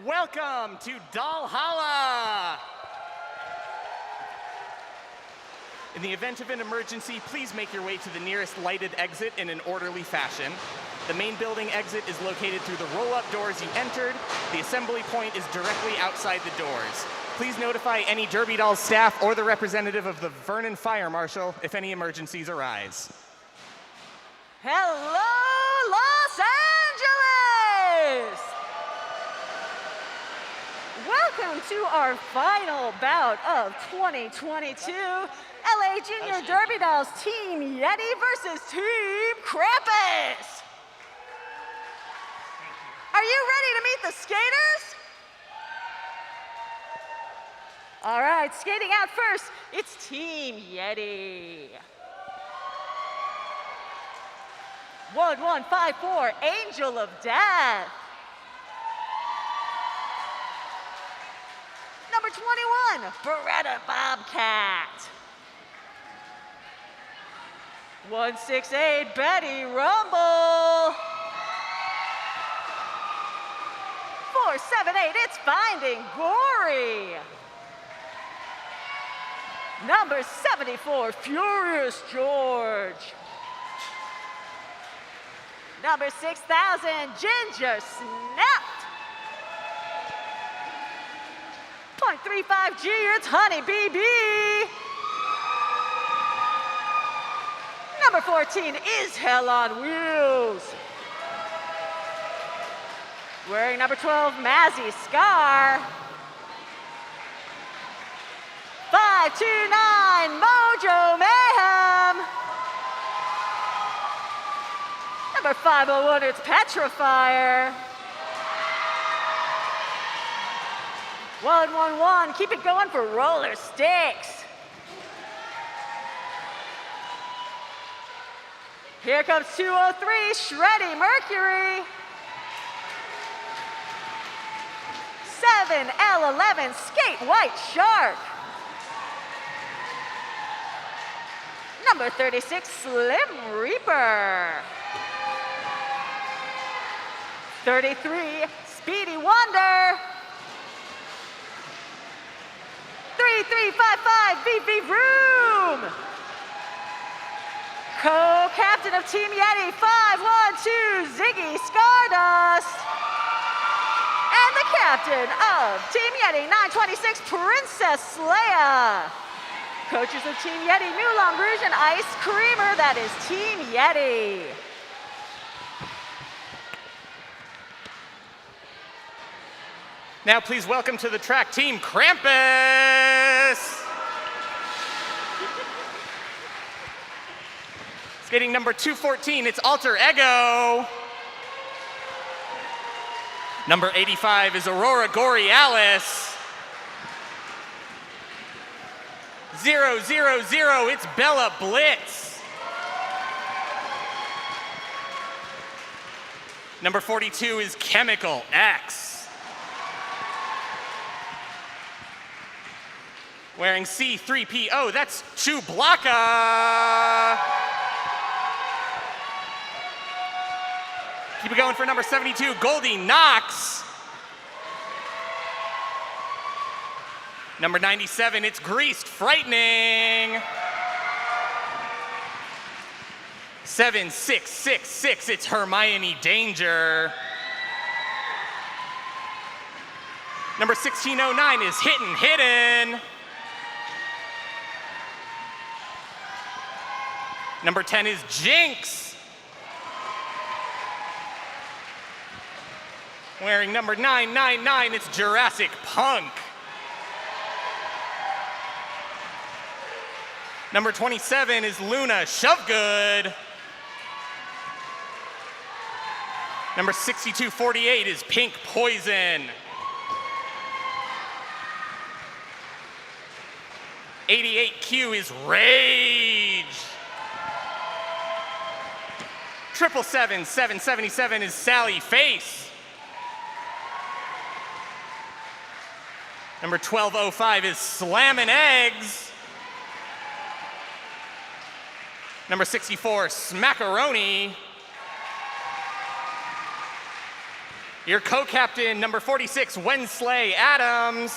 Welcome to Valhalla! In the event of an emergency, please make your way to the nearest lighted exit in an orderly fashion. The main building exit is located through the roll-up doors you entered. The assembly point is directly outside the doors. Please notify any Derby Dolls staff or the representative of the Vernon Fire Marshal if any emergencies arise. Hello, Los Angeles! Welcome to our final bout of 2022 LA Junior Derby Dolls Team Yeti versus Team Krampus. Are you ready to meet the skaters? All right, skating out first, it's Team Yeti. 1154, Angel of Death. Number 21, Beretta Bobcat. 168, Betty Rumble. 478, it's Finding Gory. Number 74, Furious George. Number 6000, Ginger Snapped. 0.35G, it's Honey BB. Number 14 is Hell on Wheels. Wearing number 12, Mazzy Scar. 529, Mojo Mayhem. Number 501, it's Petrifier. 111, keep it going for Roller Sticks. Here comes 203, Shreddy Mercury. 7L11, Skate White Shark. Number 36, Slim Reaper. 33, Speedy Wonder. 3355, VV Room. Co-captain of Team Yeti, 512, Ziggy Stardust. And the captain of Team Yeti, 926, Princess Leia. Coaches of Team Yeti, Moulin Rouge and Ice Creamer, that is Team Yeti. Now please welcome to the track Team Krampus! Skating number 214, it's Alter Ego. Number 85 is Aurora Borealis. 000, it's Bella Blitz. Number 42 is Chemical X. Wearing C3PO, that's Chewbacca. Keep it going for number 72, Goldie Knox. Number 97, it's Greased Frightening. 7666, it's Hermione Danger. Number 1609 is Hittin' Hidden. Number 10 is Jinx. Wearing number 999, it's Jurassic Punk. Number 27 is Luna Shovegood. Number 6248 is Pink Poison. 88Q is Rage. 777 is Sally Face. Number 1205 is Slammin' Eggs. Number 64, Smackaroni. Your co-captain, number 46, Wensley Adams.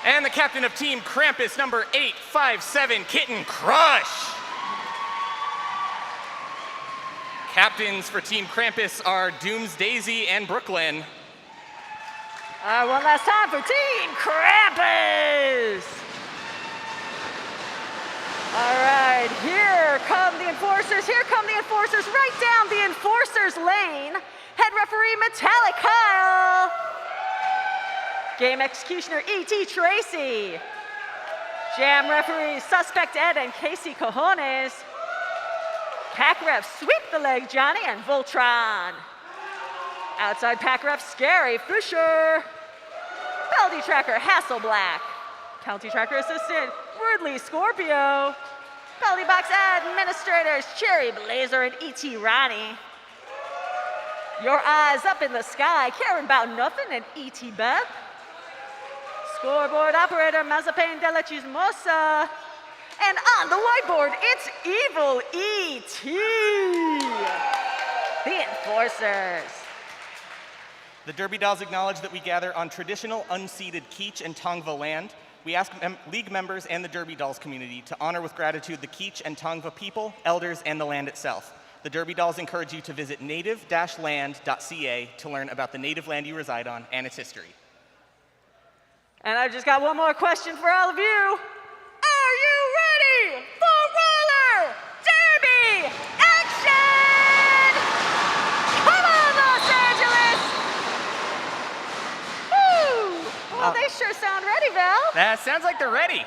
And the captain of Team Krampus, number 857, Kitten Crush. Captains for Team Krampus are Dooms Daisy and Brooklyn. All right, one last time for Team Krampus. All right, here come the enforcers. Here come the enforcers right down the enforcers lane. Head referee Metallic Kyle. Game executioner E.T. Tracy. Jam referees Suspect Ed and Casey Cojones. Pack refs Sweep the Leg Johnny and Voltron. Outside pack ref Scary Fisher. Penalty tracker Hasselblack. Penalty tracker assistant Rudley Scorpio. Penalty box administrators Cherry Blazer and E.T. Ronnie. Your eyes up in the sky, Karen Bout Nothing and E.T. Beth. Scoreboard operator Mazapane de la Chismosa. And on the whiteboard, it's Evil E.T. The enforcers. The Derby Dolls acknowledge that we gather on traditional unceded Kizh and Tongva land. We ask league members and the Derby Dolls community to honor with gratitude the Kizh and Tongva people, elders, and the land itself. The Derby Dolls encourage you to visit native-land.ca to learn about the native land you reside on and its history. And I've just got one more question for all of you. Are you ready for roller derby action? Come on, Los Angeles! Woo! Well, they sure sound ready, Val. That sounds like they're ready.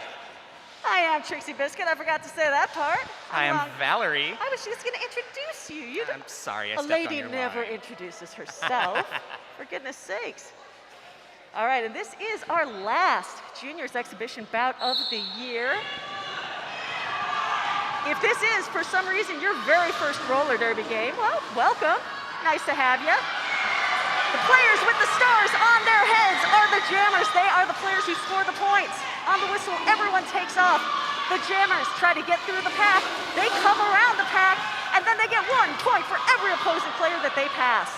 I am Trixie Biscuit. I forgot to say that part. I am Valerie. I was just going to introduce you. I'm sorry, I A stepped on lady your never line. introduces herself. For goodness sakes. All right, and this is our last juniors exhibition bout of the year. If this is, for some reason, your very first roller derby game, well, welcome. Nice to have you. The players with the stars on their heads are the jammers. They are the players who score the points. On the whistle, everyone takes off. The jammers try to get through the pack. They come around the pack, and then they get 1 point for every opposing player that they pass.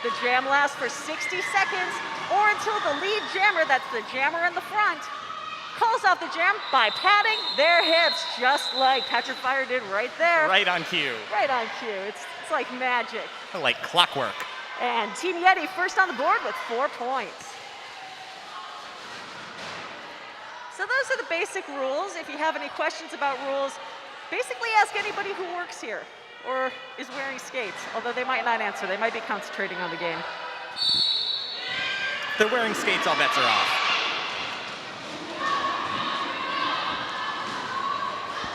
The jam lasts for 60 seconds, or until the lead jammer, that's the jammer in the front, calls off the jam by patting their hips, just like Patrick Fire did right there. Right on cue. Right on cue. It's like magic. Like clockwork. And Team Yeti first on the board with 4 points. So those are the basic rules. If you have any questions about rules, basically ask anybody who works here or is wearing skates, although they might not answer. They might be concentrating on the game. They're wearing skates, all bets are off.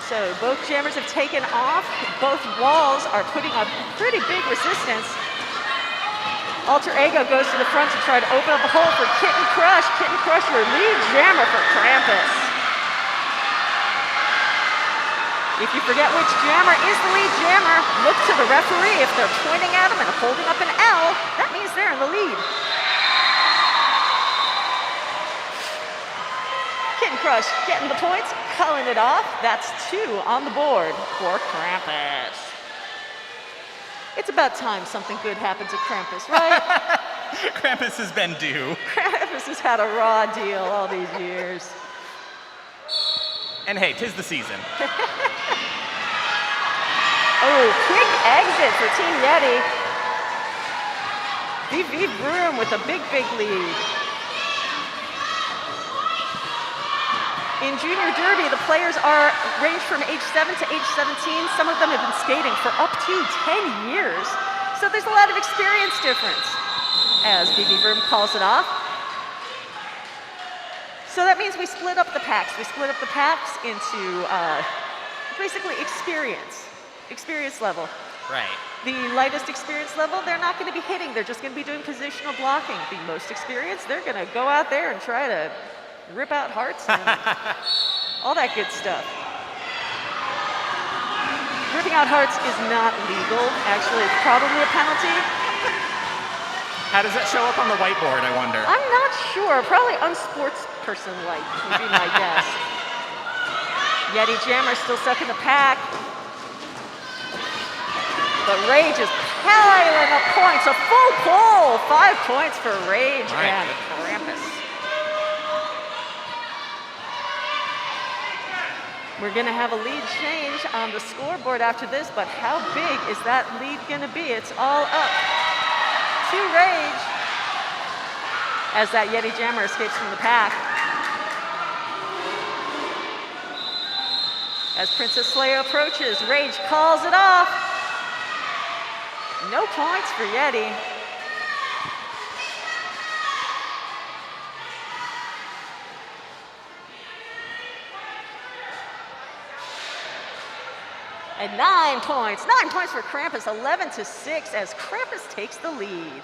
So both jammers have taken off. Both walls are putting up pretty big resistance. Alter Ego goes to the front to try to open up a hole for Kitten Crush. Kitten Crush, your lead jammer for Krampus. If you forget which jammer is the lead jammer, look to the referee. If they're pointing at him and holding up an L, that means they're in the lead. Kitten Crush getting the points, culling it off. That's 2 on the board for Krampus. It's about time something good happens at Krampus, right? Krampus has been due. Krampus has had a raw deal all these years. And hey, 'tis the season. Oh, quick exit for Team Yeti. VV Broom with a big, big lead. In Junior Derby, the players are ranged from age 7 to age 17. Some of them have been skating for up to 10 years. So there's a lot of experience difference, as VV Broom calls it off. So that means we split up the packs. We split up the packs into basically experience level. Right. The lightest experience level, they're not going to be hitting. They're just going to be doing positional blocking. The most experienced, they're going to go out there and try to rip out hearts and all that good stuff. Ripping out hearts is not legal. Actually, it's probably a penalty. How does that show up on the whiteboard, I wonder? I'm not sure. Probably unsportsperson-like would be my guess. Yeti Jammer still stuck in the pack. But Rage is piling up points, a full pull. 5 points for Rage and Krampus. We're gonna have a lead change on the scoreboard after this, but how big is that lead gonna be? It's all up to Rage as that Yeti Jammer escapes from the pack. As Princess Leia approaches, Rage calls it off. No points for Yeti. And 9 points. 9 points for Krampus, 11-6 as Krampus takes the lead.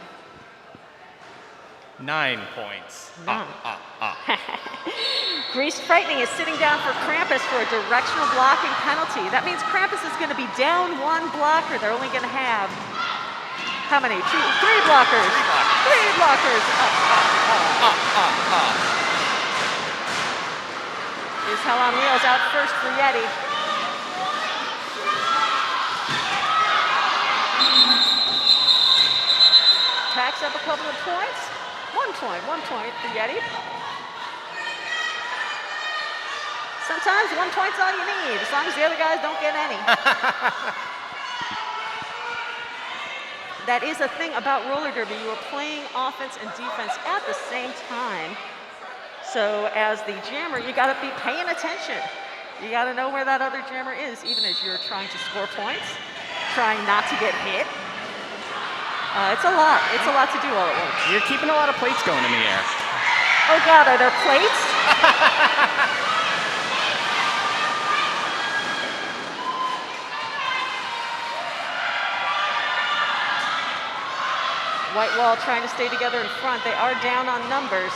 9 points. Greased Frightening is sitting down for Krampus for a directional blocking penalty. That means Krampus is going to be down 1 blocker. They're only going to have, how many? 3 blockers. 3 blockers. Is Hell on Wheels out first for Yeti. Packs up a couple of points. 1 point for Yeti. Sometimes 1 point's all you need, as long as the other guys don't get any. That is a thing about roller derby. You are playing offense and defense at the same time. So as the jammer, you gotta be paying attention. You gotta know where that other jammer is, even as you're trying to score points, trying not to get hit. It's a lot. It's a lot to do all at once. You're keeping a lot of plates going in the air. Oh God, are there plates? White Wall trying to stay together in front. They are down on numbers.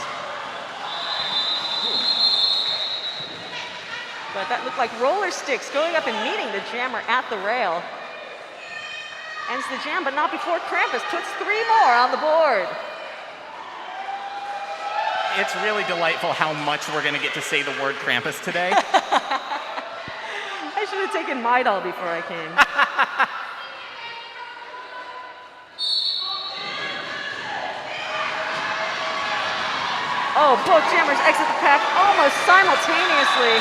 But that looked like roller sticks going up and meeting the jammer at the rail. Ends the jam, but not before Krampus puts 3 more on the board. It's really delightful how much we're going to get to say the word Krampus today. I should have taken Midol before I came. Oh, both jammers exit the pack almost simultaneously.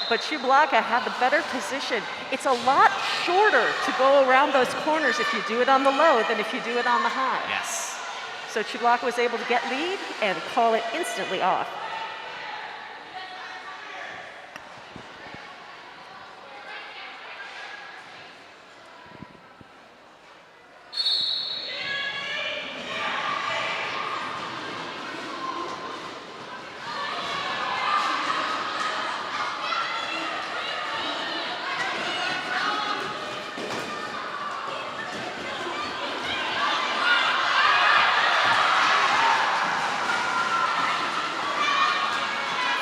But Chewbacca had the better position. It's a lot shorter to go around those corners if you do it on the low than if you do it on the high. Yes. So Chewbacca was able to get lead and call it instantly off.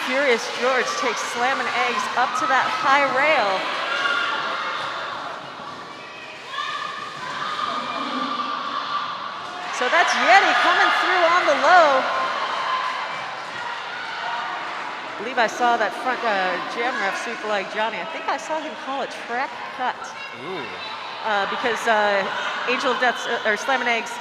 Furious George takes Slammin' Eggs up to that high rail. So that's Yeti coming through on the low. I believe I saw that front jam ref sweep like Johnny. I think I saw him call it track cut. Ooh. Because Angel of Death's, or Slammin' Eggs'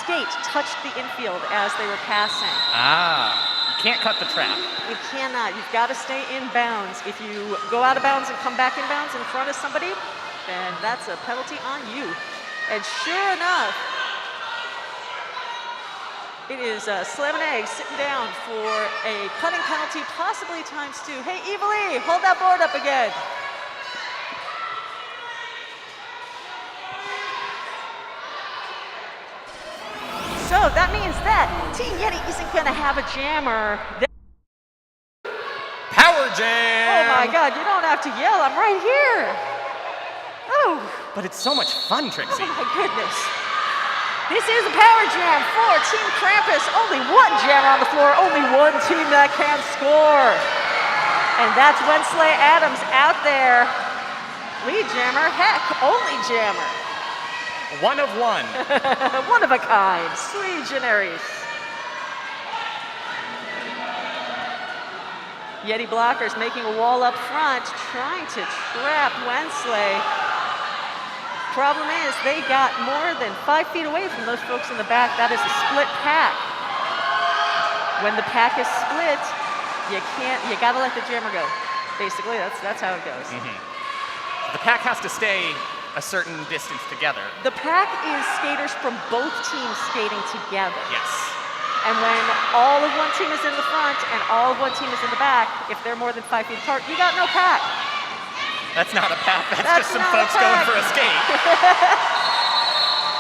skate touched the infield as they were passing. Ah. Can't cut the trap. You cannot. You've got to stay in bounds. If you go out of bounds and come back in bounds in front of somebody, then that's a penalty on you. And sure enough, it is Slammin' Eggs sitting down for a cutting penalty, possibly ×2. Hey, Evil E, hold that board up again. So that means that Team Yeti isn't going to have a jammer. Power jam! Oh my God, you don't have to yell, I'm right here. Oh. But it's so much fun, Trixie. Oh my goodness. This is a power jam for Team Krampus. Only 1 jammer on the floor, only 1 team that can score. And that's Wensley Adams out there. Lead jammer, heck, only jammer. 1 of 1. 1 of a kind, sui generis. Yeti blockers making a wall up front, trying to trap Wensley. Problem is, they got more than 5 feet away from those folks in the back. That is a split pack. When the pack is split, you gotta let the jammer go. Basically, that's how it goes. The pack has to stay a certain distance together. The pack is skaters from both teams skating together. Yes. And when all of one team is in the front and all of one team is in the back, if they're more than 5 feet apart, you got no pack. That's not a pack, that's just some folks going for a skate.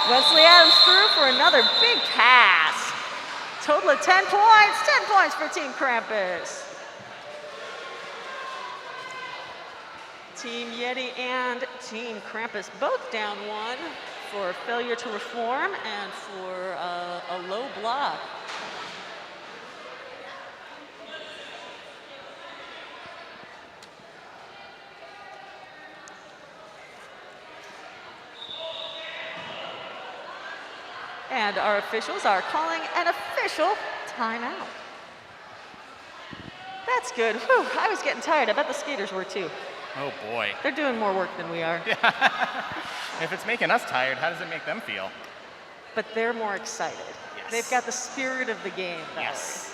Wesley Adams through for another big pass. Total of 10 points, 10 points for Team Krampus. Team Yeti and Team Krampus both down 1 for failure to reform and for a low block. And our officials are calling an official timeout. That's good. Whew, I was getting tired. I bet the skaters were too. Oh boy. They're doing more work than we are. If it's making us tired, how does it make them feel? But they're more excited. Yes. They've got the spirit of the game. Yes.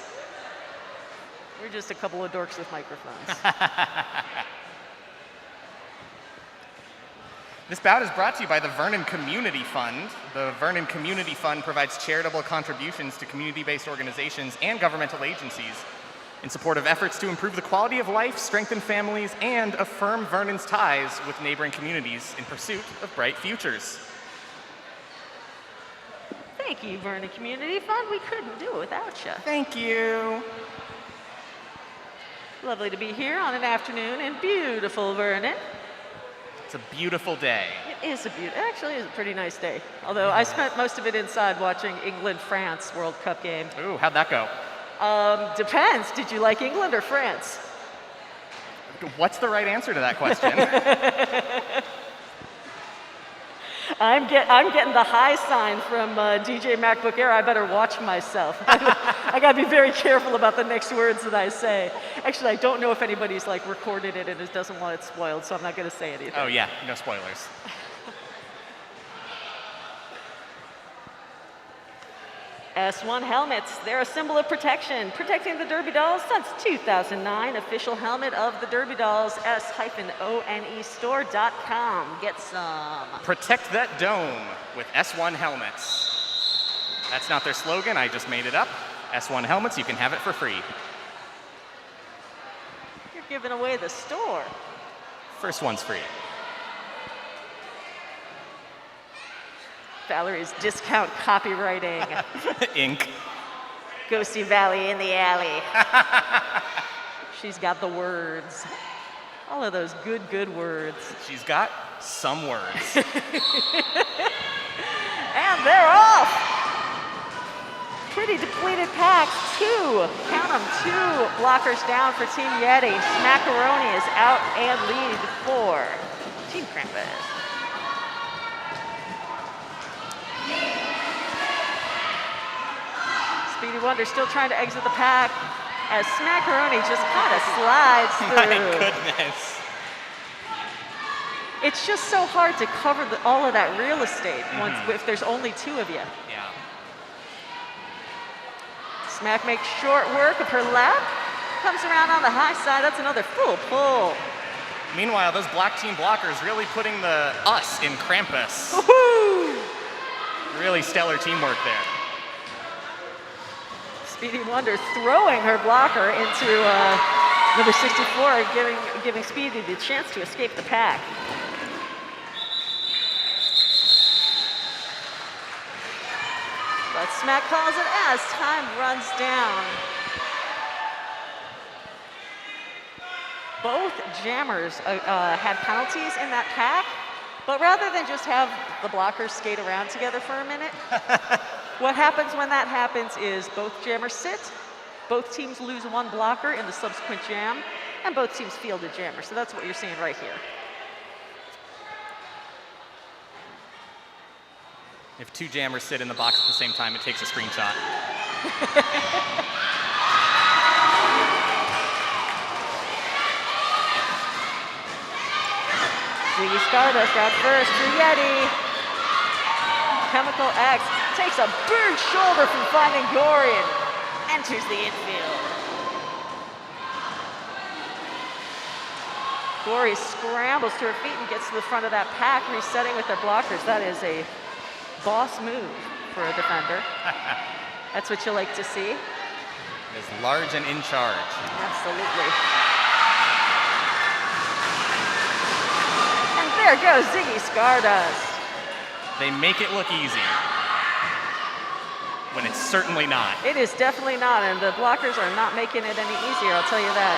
We're just a couple of dorks with microphones. This bout is brought to you by the Vernon Community Fund. The Vernon Community Fund provides charitable contributions to community-based organizations and governmental agencies in support of efforts to improve the quality of life, strengthen families, and affirm Vernon's ties with neighboring communities in pursuit of bright futures. Thank you, Vernon Community Fund. We couldn't do it without you. Thank you. Lovely to be here on an afternoon in beautiful Vernon. It's a beautiful day. It actually is a pretty nice day. Although I spent most of it inside watching England-France World Cup game. Ooh, how'd that go? Depends. Did you like England or France? What's the right answer to that question? I'm getting the high sign from DJ MacBook Air. I better watch myself. I gotta be very careful about the next words that I say. Actually, I don't know if anybody's like recorded it and doesn't want it spoiled, so I'm not gonna say anything. Oh yeah, no spoilers. S1 helmets, they're a symbol of protection, protecting the Derby Dolls since 2009. Official helmet of the Derby Dolls, s-onestore.com. Get some. Protect that dome with S1 helmets. That's not their slogan, I just made it up. S1 helmets, you can have it for free. You're giving away the store. First one's free. Valerie's discount copywriting. Ink. Go see Valley in the alley. She's got the words. All of those good words. She's got some words. And they're off. Pretty depleted packs. Count them, 2 blockers down for Team Yeti. Smackaroni is out and lead for Team Krampus. Speedy Wonder still trying to exit the pack as Smackaroni just kind of slides through. My goodness. It's just so hard to cover all of that real estate if there's only 2 of you. Yeah. Smack makes short work of her lap. Comes around on the high side. That's another full pull. Meanwhile, those black team blockers really putting the us in Krampus. Woohoo! Really stellar teamwork there. Speedy Wonder throwing her blocker into number 64, giving Speedy the chance to escape the pack. But Smack calls it as time runs down. Both jammers had penalties in that pack, but rather than just have the blockers skate around together for a minute, what happens when that happens is both jammers sit, both teams lose 1 blocker in the subsequent jam, and both teams field a jammer. So that's what you're seeing right here. If 2 jammers sit in the box at the same time, it takes a screenshot. Ziggy Stardust out first for Yeti. Chemical X takes a big shoulder from Finding Gory and enters the infield. Gory scrambles to her feet and gets to the front of that pack, resetting with their blockers. That is a boss move for a defender. That's what you like to see. Is large and in charge. Absolutely. And there goes Ziggy Stardust. They make it look easy, when it's certainly not. It is definitely not, and the blockers are not making it any easier, I'll tell you that.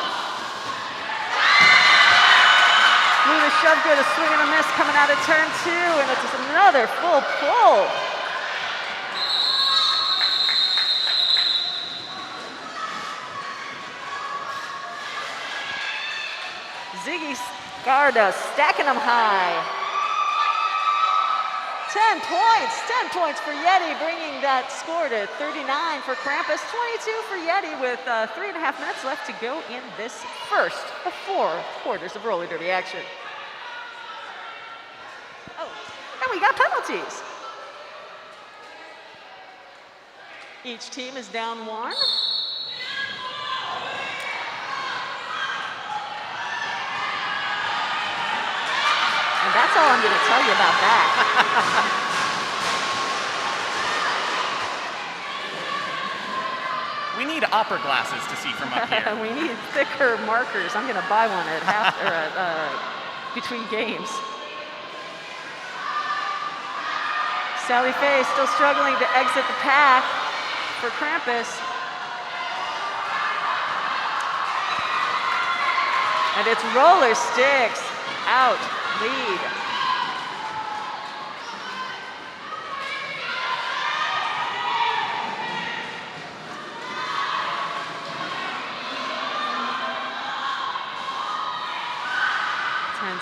Luna shove good, a swing and a miss coming out of turn 2, and it's another full pull. Ziggy Stardust stacking them high. 10 points for Yeti, bringing that score to 39 for Krampus, 22 for Yeti with 3.5 minutes left to go in this first of 4 quarters of roller derby action. Oh, and we got penalties. Each team is down 1. And that's all I'm going to tell you about that. We need opera glasses to see from up here. We need thicker markers. I'm going to buy one at between games. Sally Faye still struggling to exit the pack for Krampus. And it's roller sticks out. Lead.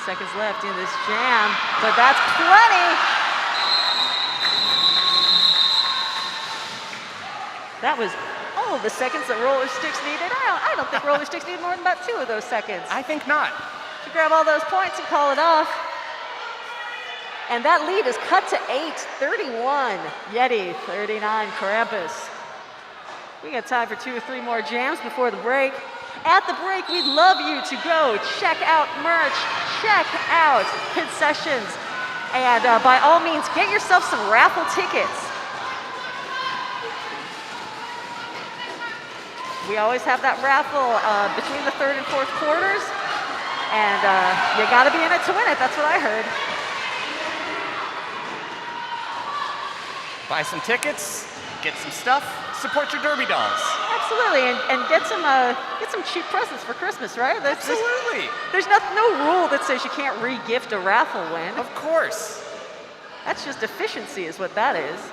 Seconds left in this jam, but that's plenty. That was all of the seconds that roller sticks needed. I don't think roller sticks needed more than about 2 of those seconds. I think not. To grab all those points and call it off. And that lead is cut to 8, 31 Yeti, 39 Krampus. We got time for 2 or 3 more jams before the break. At the break, we'd love you to go check out merch, check out concessions, and by all means, get yourself some raffle tickets. We always have that raffle between the 3rd and 4th quarters, and you gotta be in it to win it, that's what I heard. Buy some tickets, get some stuff, support your Derby dolls. Absolutely, and get some cheap presents for Christmas, right? Absolutely. There's no rule that says you can't re-gift a raffle win. Of course. That's just efficiency is what that is.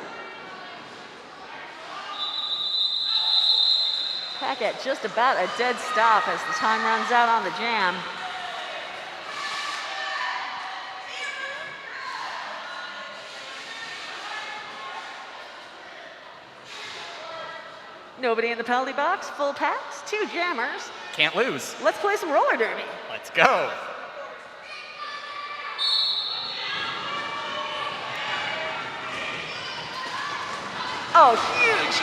Pack at just about a dead stop as the time runs out on the jam. Nobody in the penalty box, full packs, 2 jammers. Can't lose. Let's play some roller derby. Let's go. Oh, huge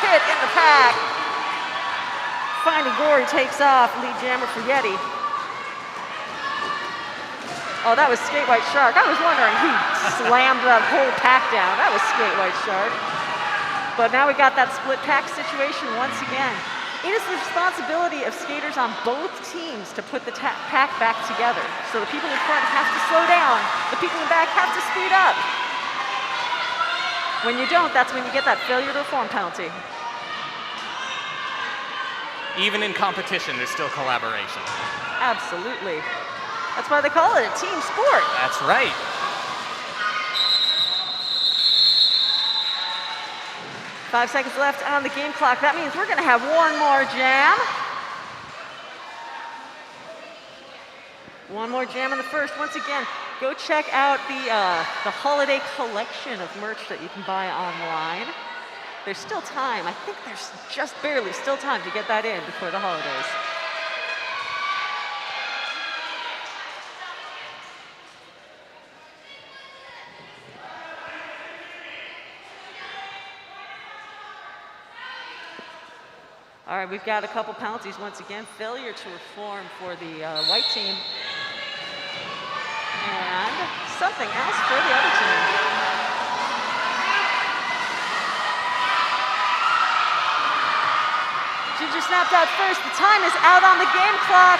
hit in the pack. Finding Gory takes off, lead jammer for Yeti. Oh, that was Skate White Shark. I was wondering who slammed that whole pack down. That was Skate White Shark. But now we got that split pack situation once again. It is the responsibility of skaters on both teams to put the pack back together. So the people in front have to slow down, the people in back have to speed up. When you don't, that's when you get that failure to reform penalty. Even in competition, there's still collaboration. Absolutely. That's why they call it a team sport. That's right. Five seconds left on the game clock. That means we're going to have 1 more jam. 1 more jam in the first. Once again, go check out the holiday collection of merch that you can buy online. There's still time. I think there's just barely still time to get that in before the holidays. right, we've got a couple penalties once again. Failure to reform for the white team. And something else for the other team. Ginger snapped out first. The time is out on the game clock.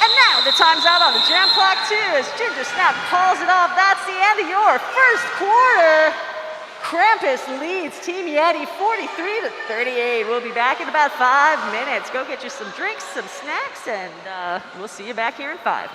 And now the time's out on the jam clock too as Ginger Snap calls it off. That's the end of your first quarter. Krampus leads Team Yeti 43-38. We'll be back in about 5 minutes. Go get you some drinks, some snacks, and we'll see you back here in 5.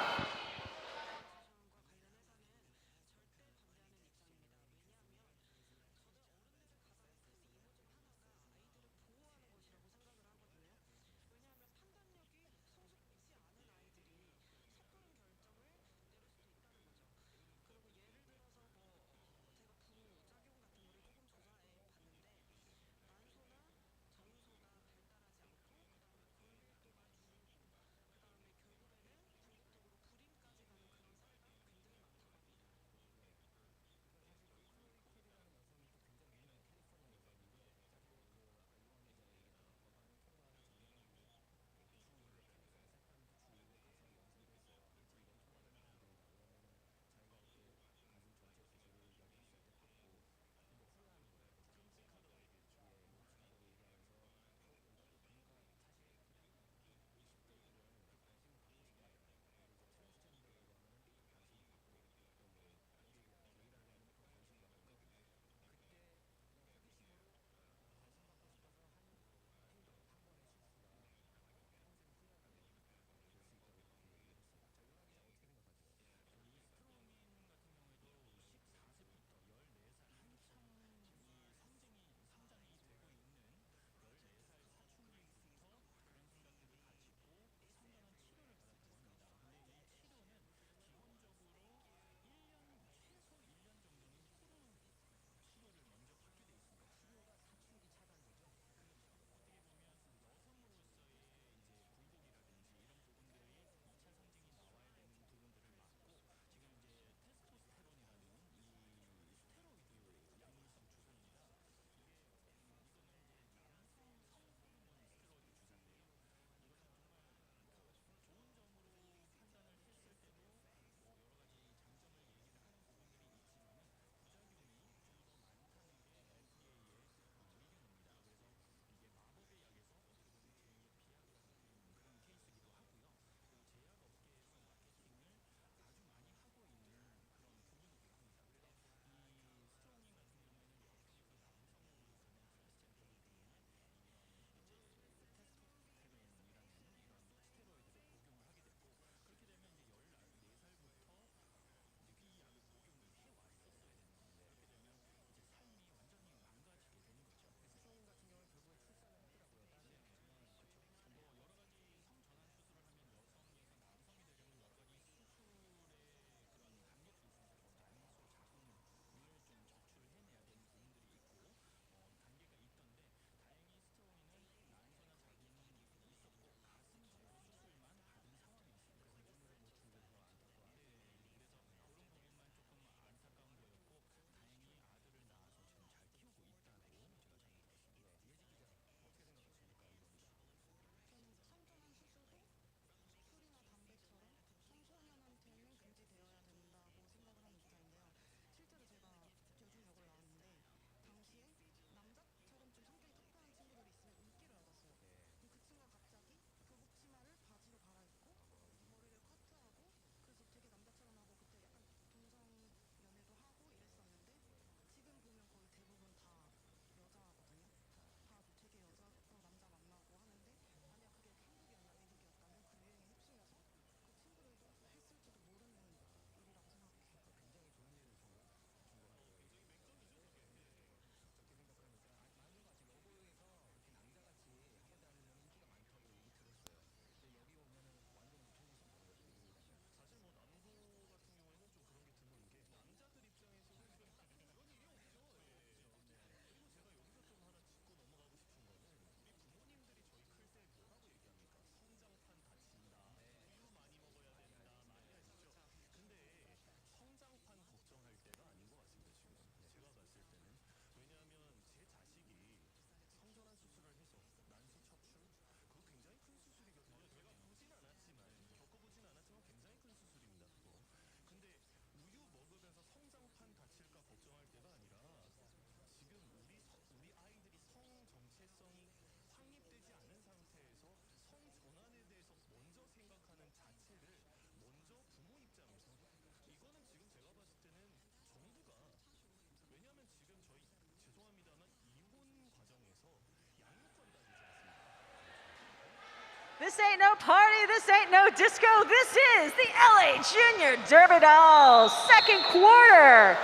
This ain't no party, this ain't no disco, this is the LA Junior Derby Dolls, second quarter.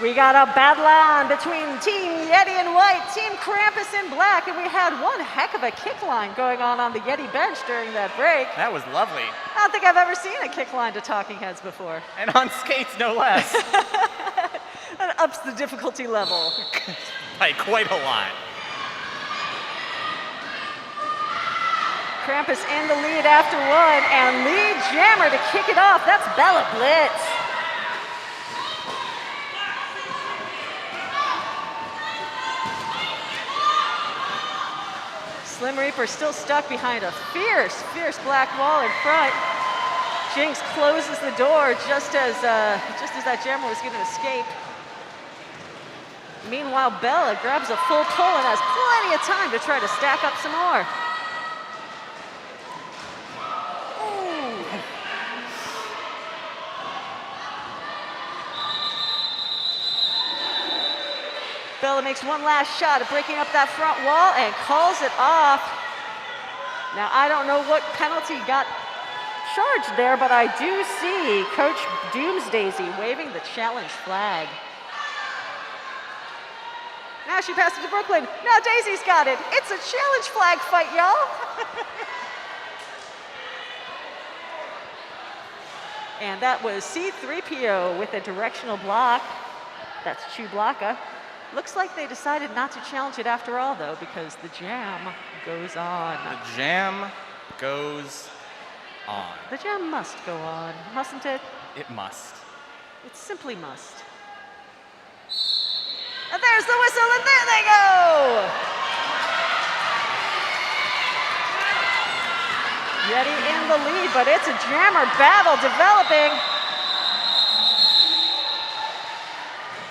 We got a battle on between Team Yeti in white, Team Krampus in black, and we had one heck of a kick line going on the Yeti bench during that break. That was lovely. I don't think I've ever seen a kick line to Talking Heads before. And on skates, no less. That ups the difficulty level. By quite a lot. Krampus in the lead after one, and lead jammer to kick it off. That's Bella Blitz. Slim Reaper still stuck behind a fierce black wall in front. Jinx closes the door just as that jammer was going to escape. Meanwhile, Bella grabs a full pull and has plenty of time to try to stack up some more. Bella makes one last shot at breaking up that front wall and calls it off. Now, I don't know what penalty got charged there, but I do see Coach Doomsdaisy waving the challenge flag. Now she passes to Brooklyn. Now Daisy's got it. It's a challenge flag fight, y'all. And that was C3PO with a directional block. That's Chewbacca. Looks like they decided not to challenge it after all, though, because the jam goes on. The jam goes on. The jam must go on, mustn't it? It must. It simply must. And there's the whistle, and there they go! Yeti in the lead, but it's a jammer battle developing.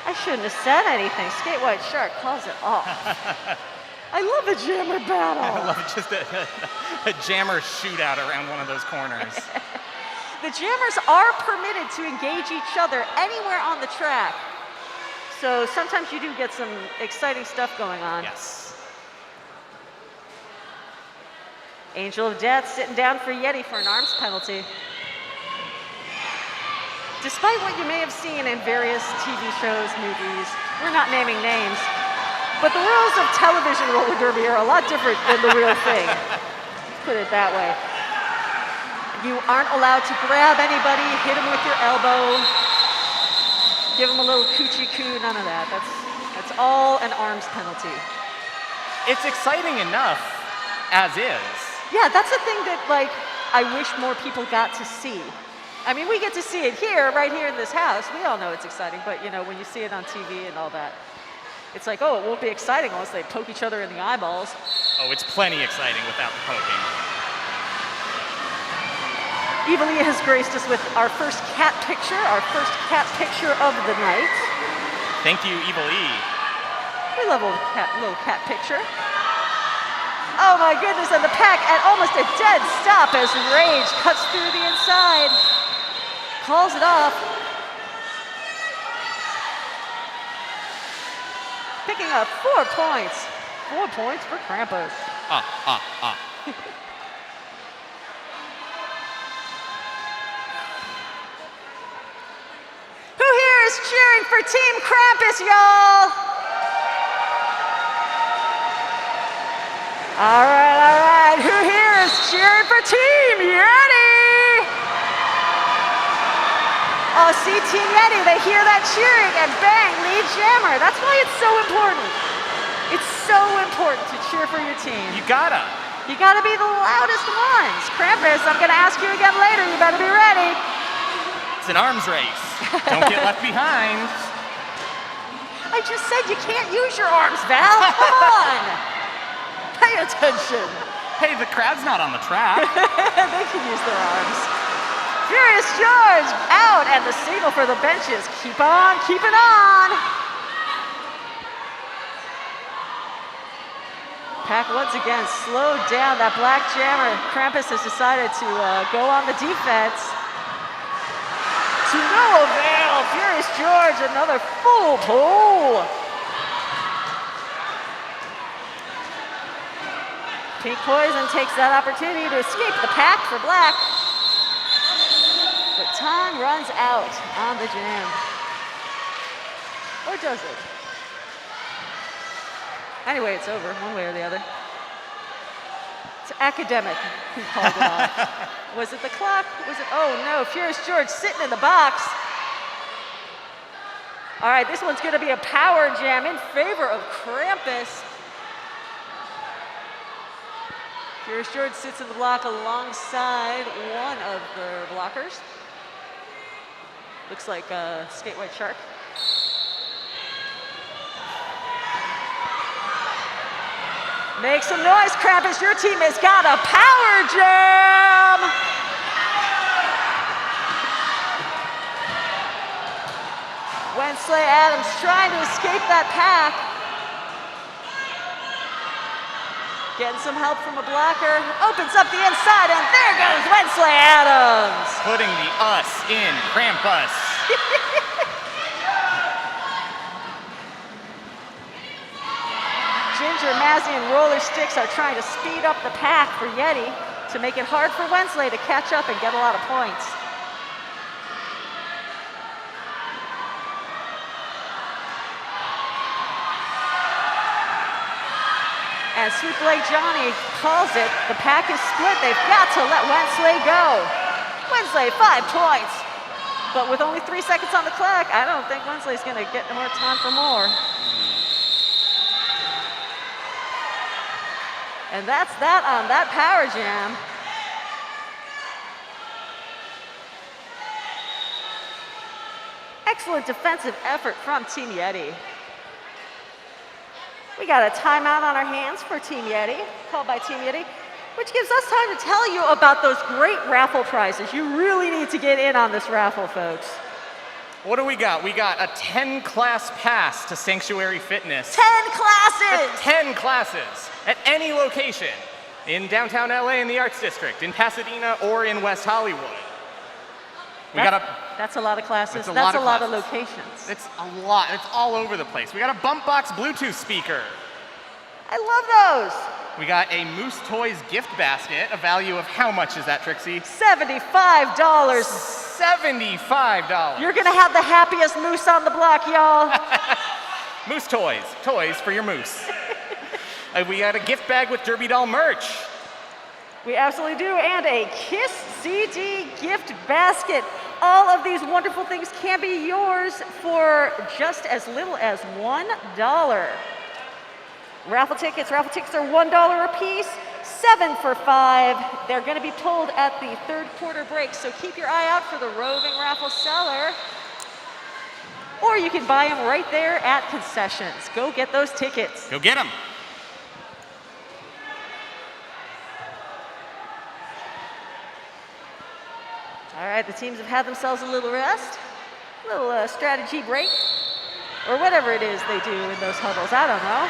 I shouldn't have said anything. Skate White Shark calls it off. I love a jammer battle. I love just a jammer shootout around one of those corners. The jammers are permitted to engage each other anywhere on the track. So sometimes you do get some exciting stuff going on. Yes. Angel of Death sitting down for Yeti for an arms penalty. Despite what you may have seen in various TV shows, movies, we're not naming names, but the rules of television roller derby are a lot different than the real thing. Let's put it that way. You aren't allowed to grab anybody, hit them with your elbow, give them a little coochie-coo, none of that. That's all an arms penalty. It's exciting enough as is. Yeah, that's the thing that, like, I wish more people got to see. I mean, we get to see it here, right here in this house. We all know it's exciting, but, you know, when you see it on TV and all that, it's like, oh, it won't be exciting unless they poke each other in the eyeballs. Oh, it's plenty exciting without the poking. Evelia has graced us with our first cat picture of the night. Thank you, Evil E. We love a little cat picture. Oh my goodness, and the pack at almost a dead stop as Rage cuts through the inside. Calls it off. Picking up 4 points. 4 points for Krampus. Who here is cheering for Team Krampus, y'all? All right. Who here is cheering for Team Yeti? Oh, see, Team Yeti, they hear that cheering and bang, lead jammer. That's why it's so important. It's so important to cheer for your team. You gotta. You gotta be the loudest ones. Krampus, I'm gonna ask you again later. You better be ready. It's an arms race. Don't get left behind. I just said you can't use your arms, Val. Come on. Pay attention. Hey, the crowd's not on the track. They can use their arms. Furious George out, and the signal for the benches. Keep on keeping on. Pack once again slowed down that black jammer. Krampus has decided to go on the defense. To no avail. Furious George, another full pull. Pink Poison takes that opportunity to escape the pack for black. But time runs out on the jam. Or does it? Anyway, it's over, one way or the other. It's academic who called it off. Was it the clock? Was it? Oh no, Furious George sitting in the box. All right, this one's gonna be a power jam in favor of Krampus. Furious George sits in the block alongside one of the blockers. Looks like a skate white shark. Make some noise, Krampus. Your team has got a power jam. Wensley Adams trying to escape that pack. Getting some help from a blocker. Opens up the inside, and there goes Wensley Adams. Putting the us in Krampus. Ginger, Mazzy, and Roller Sticks are trying to speed up the pack for Yeti to make it hard for Wensley to catch up and get a lot of points. And Sweet Blake Johnny calls it. The pack is split. They've got to let Wensley go. Wensley, 5 points. But with only 3 seconds on the clock, I don't think Wensley's going to get more time for more. And that's that on that power jam. Excellent defensive effort from Team Yeti. We got a timeout on our hands for Team Yeti, called by Team Yeti, which gives us time to tell you about those great raffle prizes. You really need to get in on this raffle, folks. What do we got? We got a 10-class pass to Sanctuary Fitness. 10 classes! 10 classes at any location in downtown LA in the Arts District, in Pasadena, or in West Hollywood. That's a lot of classes. That's a lot of locations. It's a lot. It's all over the place. We got a bump box Bluetooth speaker. I love those. We got a Moose Toys gift basket. A value of how much is that, Trixie? $75. $75. You're gonna have the happiest moose on the block, y'all. Moose Toys. Toys for your moose. We got a gift bag with Derby Doll merch. We absolutely do, and a KISS CD gift basket. All of these wonderful things can be yours for just as little as $1. Raffle tickets are $1 a piece, 7 for $5. They're gonna be pulled at the third quarter break, so keep your eye out for the roving raffle seller. Or you can buy them right there at concessions. Go get those tickets. Go get them. All right, the teams have had themselves a little rest, a little strategy break, or whatever it is they do in those huddles. I don't know.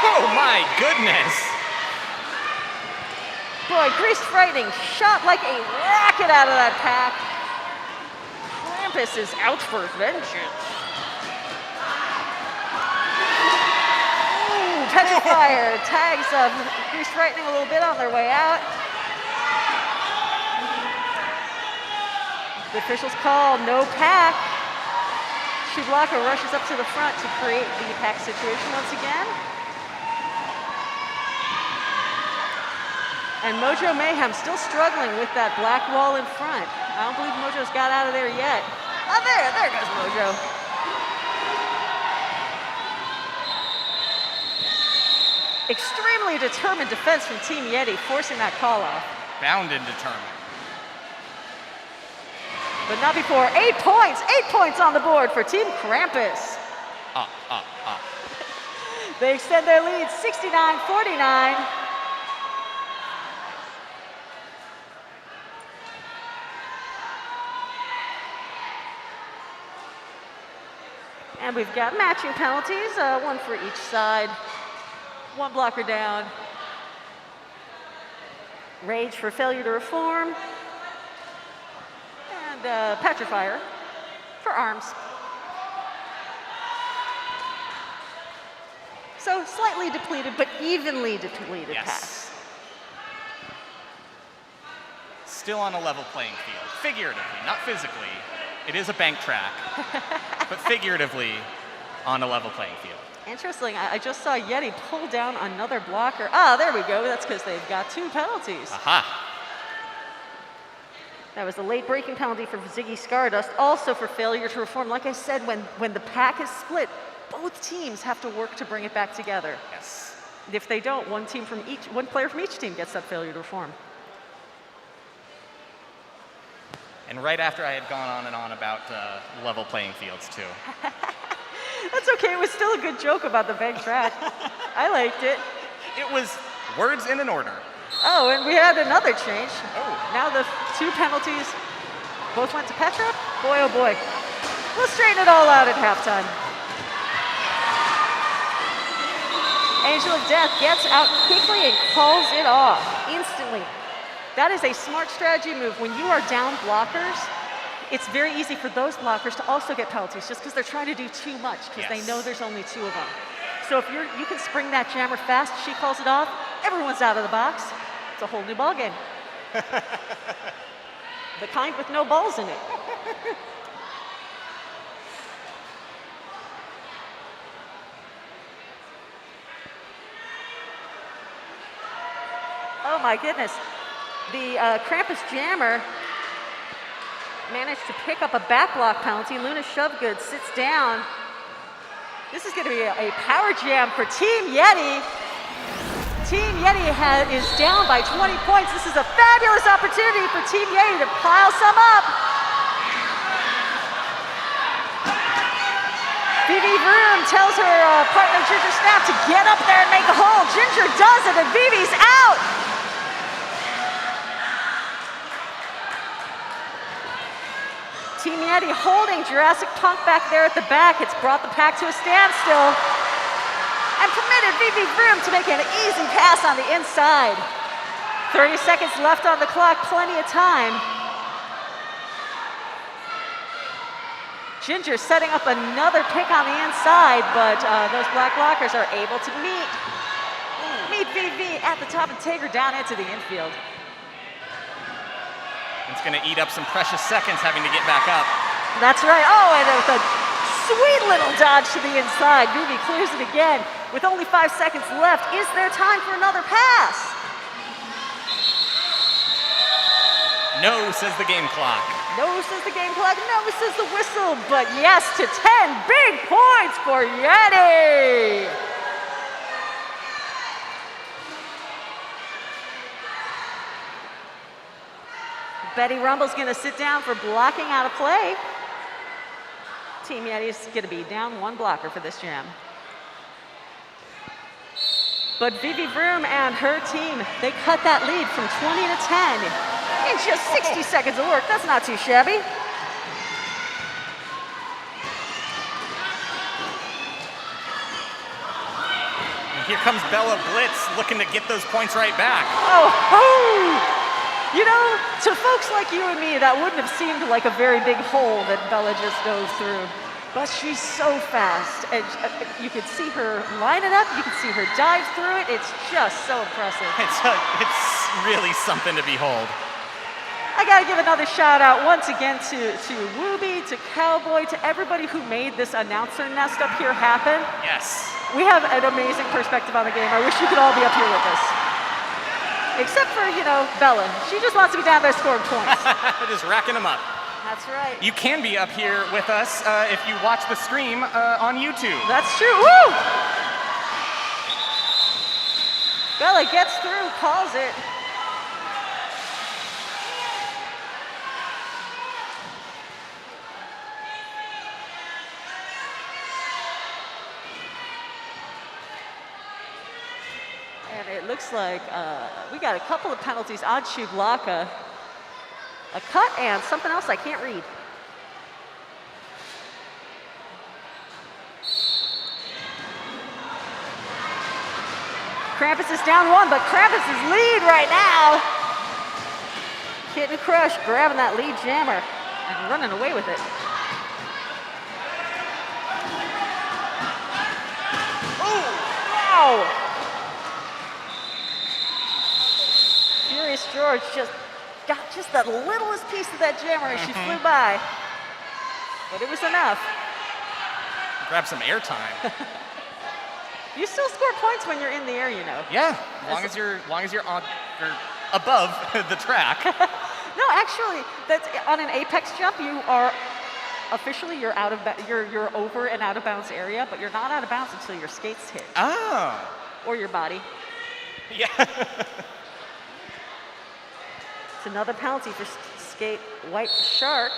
Oh my goodness. Boy, Greased Frightening shot like a rocket out of that pack. Krampus is out for vengeance. Ooh, Petrifier tags Greased Frightening a little bit on their way out. The officials call no pack. Shublocker rushes up to the front to create the pack situation once again. And Mojo Mayhem still struggling with that black wall in front. I don't believe Mojo's got out of there yet. Oh, there goes Mojo. Extremely determined defense from Team Yeti, forcing that call off. Bound and determined. But not before 8 points. 8 points on the board for Team Krampus. They extend their lead 69-49. And we've got matching penalties, one for each side. One blocker down. Rage for failure to reform. And Petrifier for arms. So slightly depleted, but evenly depleted Yes. packs. Still on a level playing field, figuratively, not physically. It is a bank track, but figuratively on a level playing field. Interesting, I just saw Yeti pull down another blocker. Ah, there we go, that's because they've got 2 penalties. Aha. That was a late breaking penalty for Ziggy Stardust, also for failure to reform. Like I said, when the pack is split, both teams have to work to bring it back together. Yes. If they don't, one player from each team gets that failure to reform. And right after I had gone on and on about level playing fields too. That's okay, it was still a good joke about the bank track. I liked it. It was words in an order. Oh, and we had another change. Oh. Now the 2 penalties both went to Petra. Boy, oh boy. We'll straighten it all out at halftime. Angel of Death gets out quickly and calls it off instantly. That is a smart strategy move. When you are down blockers, it's very easy for those blockers to also get penalties just because they're trying to do too much because they know there's only 2 of them. So if you can spring that jammer fast, she calls it off, everyone's out of the box. It's a whole new ballgame. The kind with no balls in it. Oh my goodness. The Krampus jammer managed to pick up a back block penalty. Luna Shovegood sits down. This is going to be a power jam for Team Yeti. Team Yeti is down by 20 points. This is a fabulous opportunity for Team Yeti to pile some up. Vivi Vroom tells her partner Ginger Snap to get up there and make a hole. Ginger does it and Vivi's out. Team Yeti holding Jurassic Punk back there at the back. It's brought the pack to a standstill and permitted Vivi Vroom to make an easy pass on the inside. 30 seconds left on the clock, plenty of time. Ginger setting up another pick on the inside, but those black blockers are able to meet Vivi at the top and take her down into the infield. It's going to eat up some precious seconds having to get back up. That's right. Oh, and with a sweet little dodge to the inside. Vivi clears it again. With only 5 seconds left, is there time for another pass? No, says the game clock. No, says the game clock. No, says the whistle. But yes to 10 big points for Yeti. Betty Rumble's going to sit down for blocking out of play. Team Yeti is going to be down 1 blocker for this jam. But Vivi Vroom and her team, they cut that lead from 20 to 10 in just 60 seconds of work. That's not too shabby. And here comes Bella Blitz looking to get those points right back. Oh, oh! You know, to folks like you and me, that wouldn't have seemed like a very big hole that Bella just dove through. But she's so fast, and you can see her line it up, you can see her dive through it. It's just so impressive. It's really something to behold. I gotta give another shout out once again to Wooby, to Cowboy, to everybody who made this announcer nest up here happen. Yes. We have an amazing perspective on the game. I wish you could all be up here with us. Except for, you know, Bella. She just wants to be down there scoring points. Just racking them up. That's right. You can be up here with us if you watch the stream on YouTube. That's true. Woo! Bella gets through, calls it. And it looks like we got a couple of penalties on Shublaka. A cut and something else I can't read. Krampus is down 1, but Krampus is lead right now. Kitten Crush grabbing that lead jammer and running away with it. Wow! Furious George just got just the littlest piece of that jammer as she flew by. But it was enough. Grab some airtime. You still score points when you're in the air, you know. Yeah, as long as you're on or above the track. No, actually, that's on an apex jump. You are officially you're over and out of bounds area, but you're not out of bounds until your skates hit. Oh. Or your body. Yeah. It's another penalty for skate White Shark.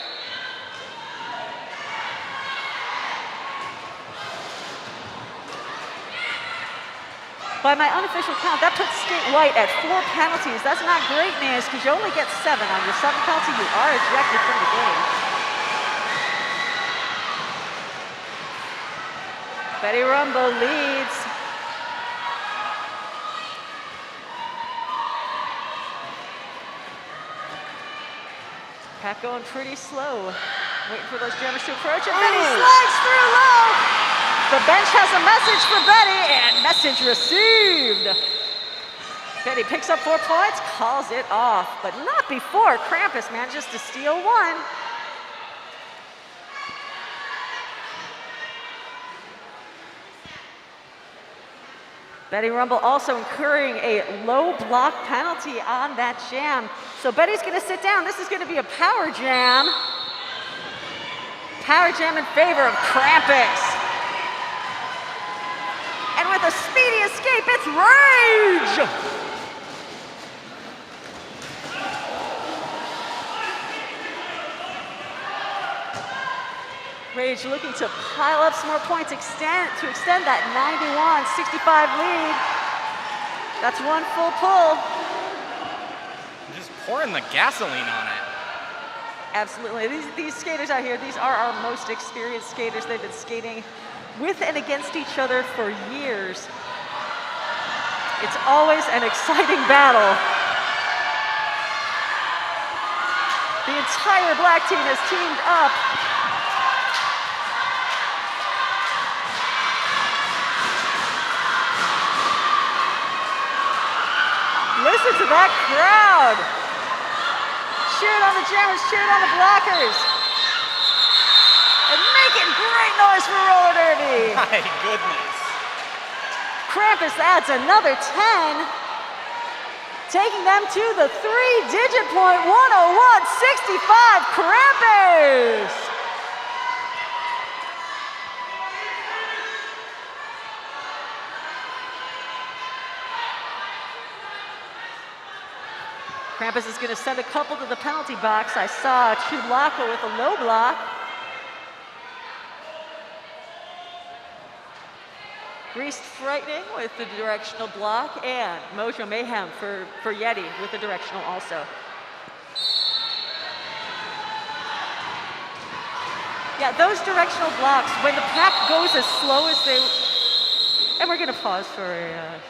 By my unofficial count, that puts skate White at 4 penalties. That's not great news because you only get 7. On your 7th penalty, you are ejected from the game. Betty Rumble leads. Pack going pretty slow. Waiting for those jammers to approach, and Betty slides through low. The bench has a message for Betty, and message received. Betty picks up 4 points, calls it off, but not before Krampus manages to steal 1. Betty Rumble also incurring a low block penalty on that jam. So Betty's gonna sit down. This is gonna be a power jam. Power jam in favor of Krampus. And with a speedy escape, it's Rage! Rage looking to pile up some more points, to extend that 91-65 lead. That's 1 full pull. Just pouring the gasoline on it. Absolutely. These skaters out here, these are our most experienced skaters. They've been skating with and against each other for years. It's always an exciting battle. The entire black team has teamed up. Listen to that crowd. Cheering on the jammers, cheering on the blockers. And making great noise for roller derby. My goodness. Krampus adds another 10, taking them to the 3-digit point, 101.65 Krampus. Krampus is going to send a couple to the penalty box. I saw Chulaka with a low block. Greased Frightening with the directional block, and Mojo Mayhem for Yeti with the directional also. Yeah, those directional blocks, when the pack goes as slow as they... And we're going to pause for a...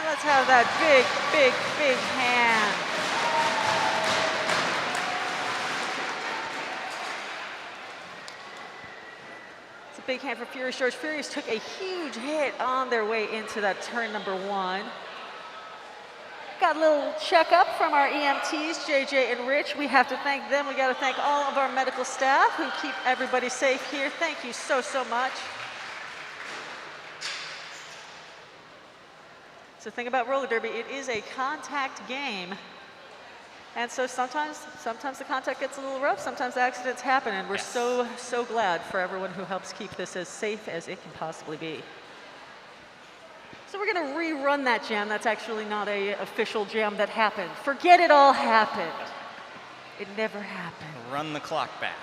Let's have that big, big, big hand. It's a big hand for Furious George. Furious took a huge hit on their way into that turn number 1. Got a little checkup from our EMTs, JJ and Rich. We have to thank them. We got to thank all of our medical staff who keep everybody safe here. Thank you so, so much. So the thing about roller derby, it is a contact game. And so sometimes the contact gets a little rough, sometimes accidents happen, and we're so glad for everyone who helps keep this as safe as it can possibly be. So we're gonna rerun that jam. That's actually not a official jam that happened. Forget it all happened. It never happened. Run the clock back.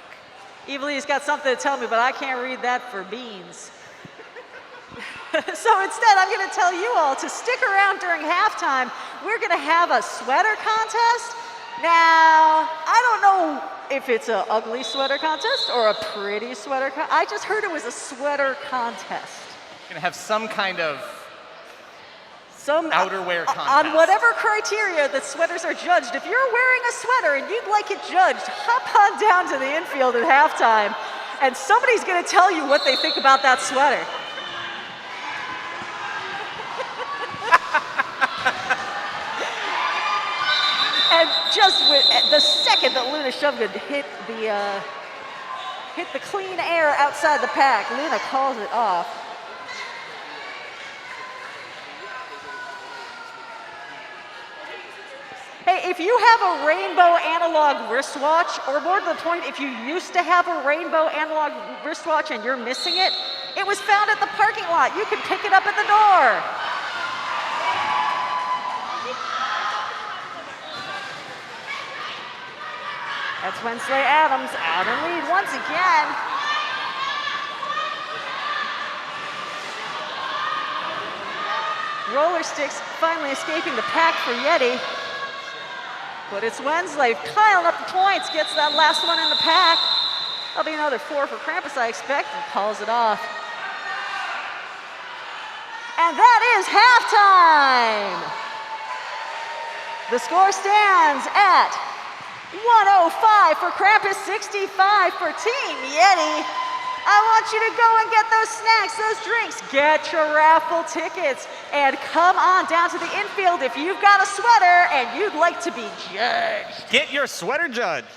Evilie's got something to tell me, but I can't read that for beans. So instead, I'm gonna tell you all to stick around during halftime. We're gonna have a sweater contest. Now, I don't know if it's an ugly sweater contest or a pretty sweater contest. I just heard it was a sweater contest. Gonna have some kind of outerwear contest. On whatever criteria that sweaters are judged. If you're wearing a sweater and you'd like it judged, hop on down to the infield at halftime, and somebody's gonna tell you what they think about that sweater. And just with the second that Luna Shovgood hit the clean air outside the pack, Luna calls it off. Hey, if you have a rainbow analog wristwatch, or more to the point, if you used to have a rainbow analog wristwatch and you're missing it, it was found at the parking lot. You can pick it up at the door. That's Wednesday Adams out in lead once again. Roller sticks finally escaping the pack for Yeti. But it's Wensley piling up the points, gets that last one in the pack. That'll be another 4 for Krampus, I expect, and calls it off. And that is halftime. The score stands at 105 for Krampus, 65 for Team Yeti. I want you to go and get those snacks, those drinks, get your raffle tickets, and come on down to the infield if you've got a sweater and you'd like to be judged. Get your sweater judged.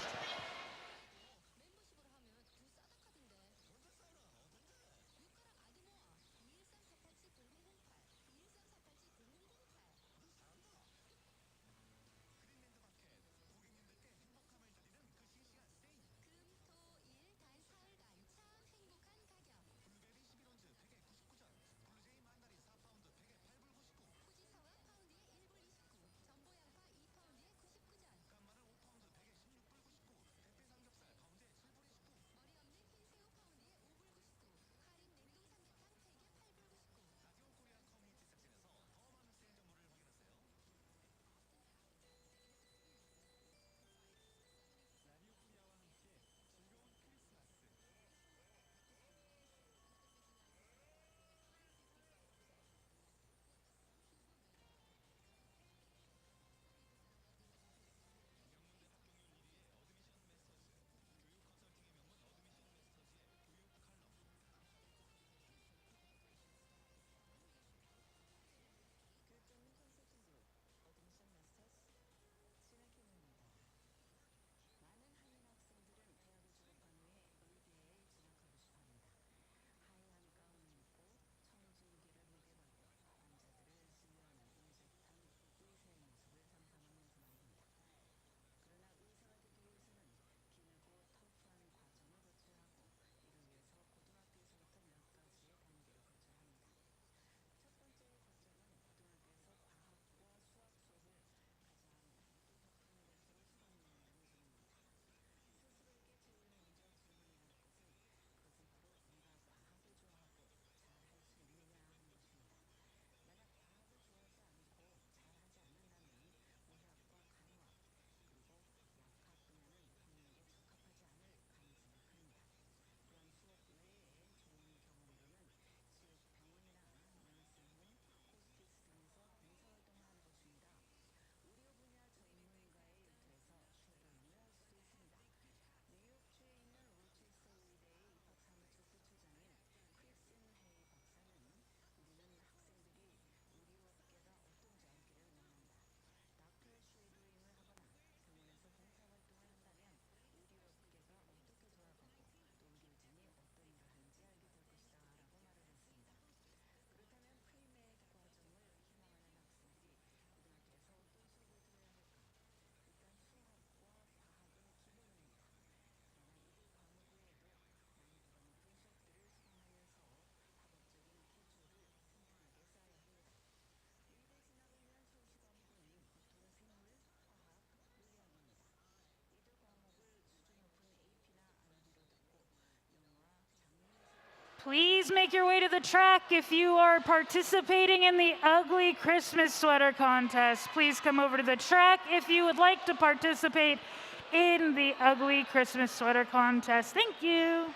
Please make your way to the track if you are participating in the Ugly Christmas Sweater Contest. Please come over to the track if you would like to participate in the Ugly Christmas Sweater Contest. Thank you.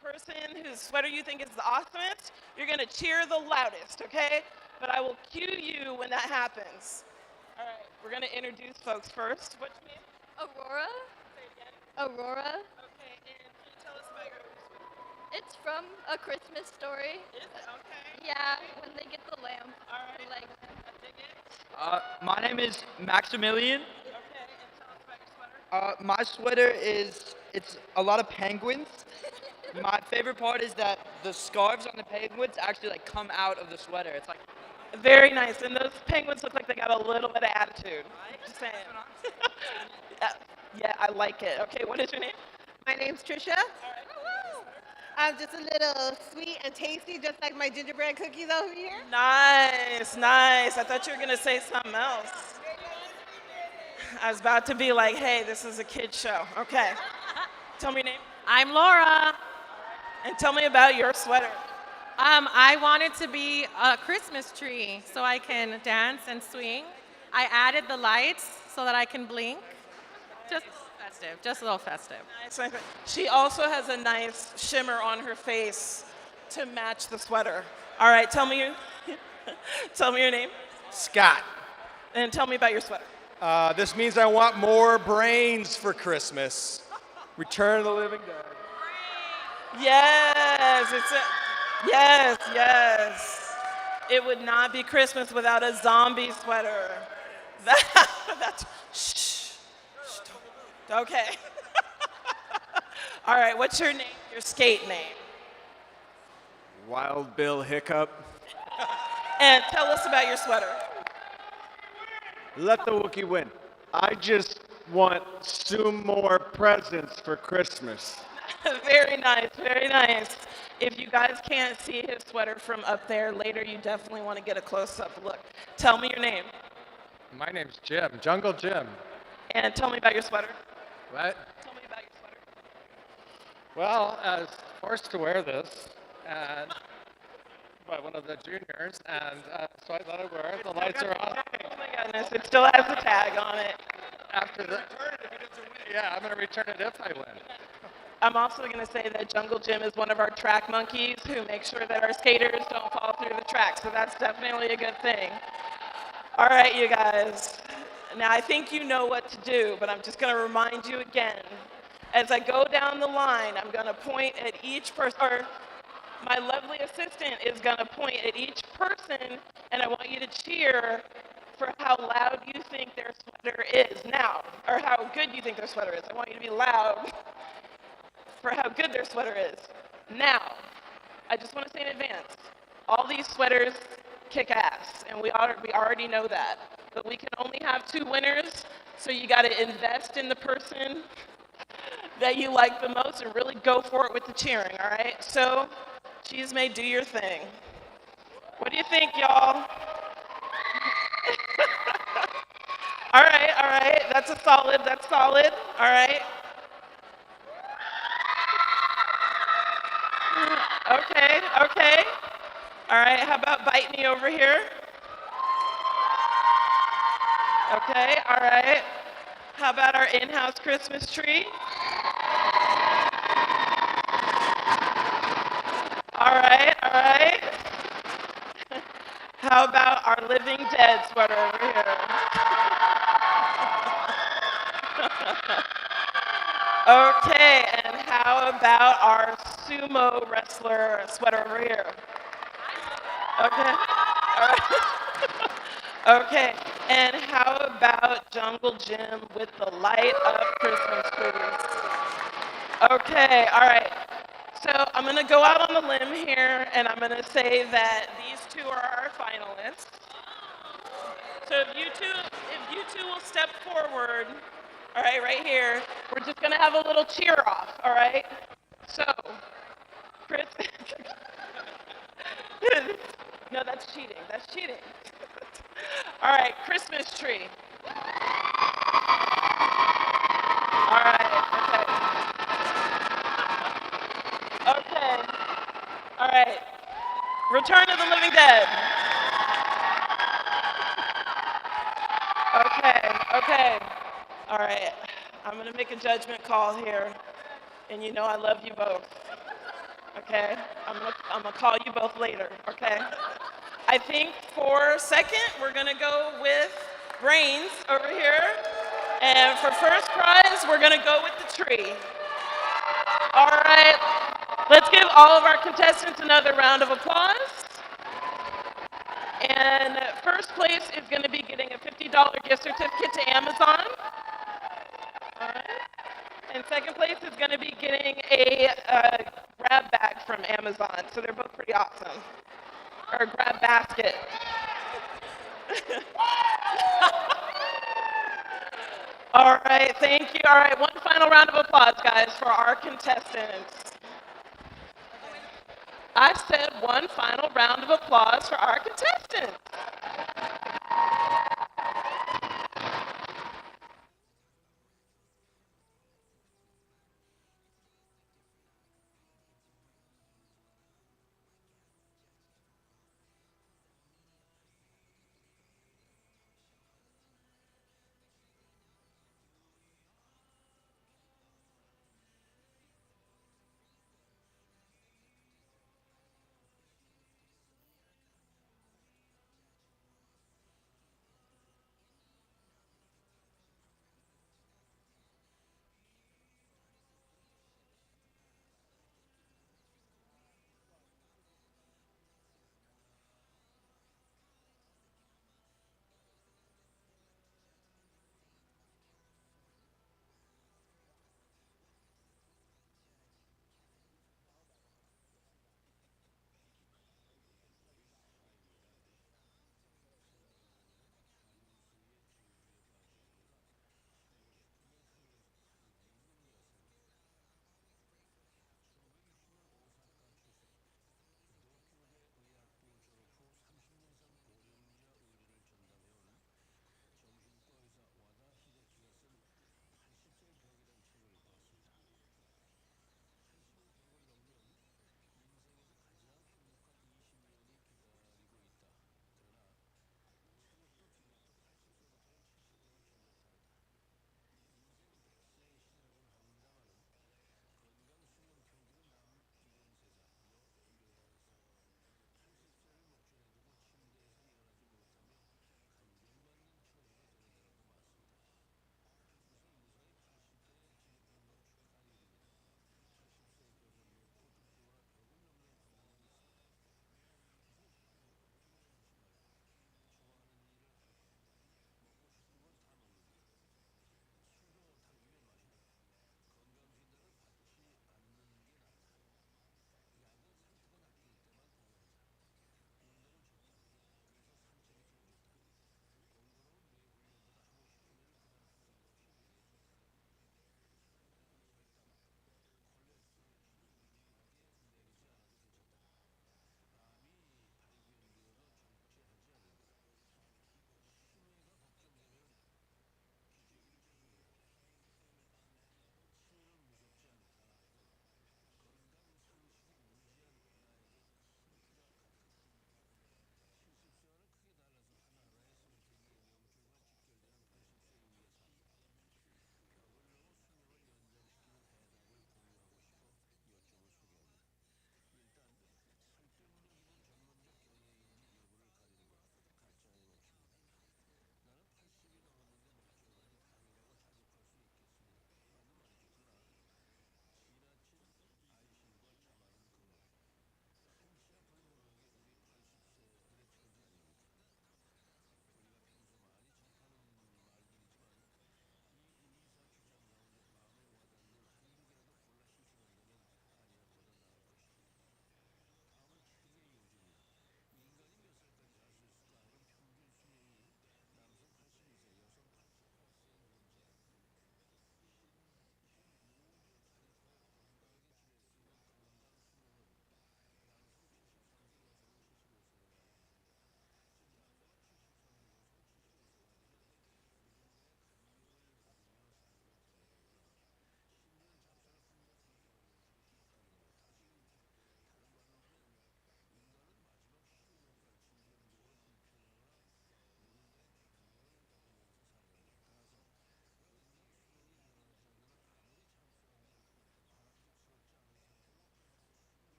Person whose sweater you think is the awesomest, you're going to cheer the loudest, okay? But I will cue you when that happens. All right, we're going to introduce folks first. What's your name? Aurora. Say it again. Aurora. Okay, and can you tell us about your sweater? It's from A Christmas Story. Is it? Okay. Yeah, when they get the lamp. All right. Like, I dig it. My name is Maximilian. Okay, and tell us about your sweater. My sweater it's a lot of penguins. My favorite part is that the scarves on the penguins actually like come out of the sweater. It's like Very nice, and those penguins look like they got a little bit of attitude. Just saying. Yeah, I like it. Okay, what is your name? My name's Trisha. I'm just a little sweet and tasty, just like my gingerbread cookies over here. Nice, nice. I thought you were going to say something else. I was about to be like, hey, this is a kid's show. Okay. Tell me your name. I'm Laura. And tell me about your sweater. I wanted to be a Christmas tree so I can dance and swing. I added the lights so that I can blink. Just festive, just a little festive. Nice. She also has a nice shimmer on her face to match the sweater. All right, tell me your name. Scott. And tell me about your sweater. This means I want more brains for Christmas. Return of the Living Dead. Yes, yes. It would not be Christmas without a zombie sweater. That's shh. Okay. All right, what's your name? Your skate name. Wild Bill Hiccup. And tell us about your sweater. Let the Wookiee win. I just want some more presents for Christmas. Very nice, very nice. If you guys can't see his sweater from up there, later you definitely want to get a close-up look. Tell me your name. My name's Jim, Jungle Jim. And tell me about your sweater. What? Tell me about your sweater. Well, I was forced to wear this and by one of the juniors, and so I thought I'd wear it. The lights are on. Oh my goodness, it still has the tag on it. After the, yeah, I'm going to return it if I win. I'm also going to say that Jungle Jim is one of our track monkeys who makes sure that our skaters don't fall through the track, so that's definitely a good thing. All right, you guys. Now, I think you know what to do, but I'm just going to remind you again. As I go down the line, I'm going to point at each person, or my lovely assistant is going to point at each person, and I want you to cheer for how loud you think their sweater is now, or how good you think their sweater is. I want you to be loud for how good their sweater is. Now, I just want to say in advance, all these sweaters kick ass, and we already know that. But we can only have 2 winners, So you got to invest in the person that you like the most and really go for it with the cheering, all right? So, Cheese May, do your thing. What do you think, y'all? All right, that's solid, all right. Okay. All right, how about Bite Me over here? Okay, all right. How about our in-house Christmas tree? All right. How about our Living Dead sweater over here? Okay, and how about our sumo wrestler sweater over here? Okay, all right. Okay, and how about Jungle Jim with the light up Christmas trees? Okay, all right. So I'm going to go out on a limb here, and I'm going to say that these two are our finalists. So if you two will step forward, all right, right here, we're just going to have a little cheer off, all right? So, Chris. No, that's cheating. All right, Christmas tree. All right, okay. All right. Return of the Living Dead. Okay. All right. I'm going to make a judgment call here. And you know I love you both. Okay? I'm gonna call you both later, okay? I think for second, we're going to go with Brains over here. And for first prize, we're going to go with the tree. All right. Let's give all of our contestants another round of applause. And first place is going to be getting a $50 gift certificate to Amazon. All right. And second place is going to be getting a grab bag from Amazon. So they're both pretty awesome. Or a grab basket. All right, thank you. All right, one final round of applause, guys, for our contestants. I said one final round of applause for our contestants.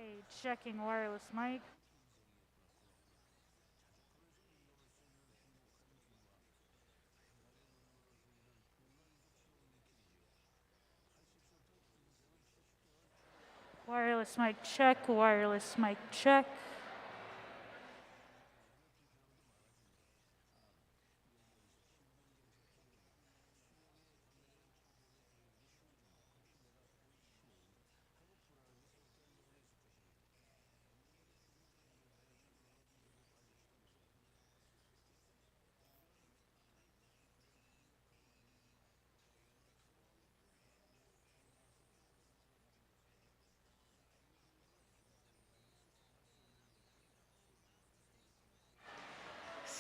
Okay, checking wireless mic. Wireless mic check, wireless mic check.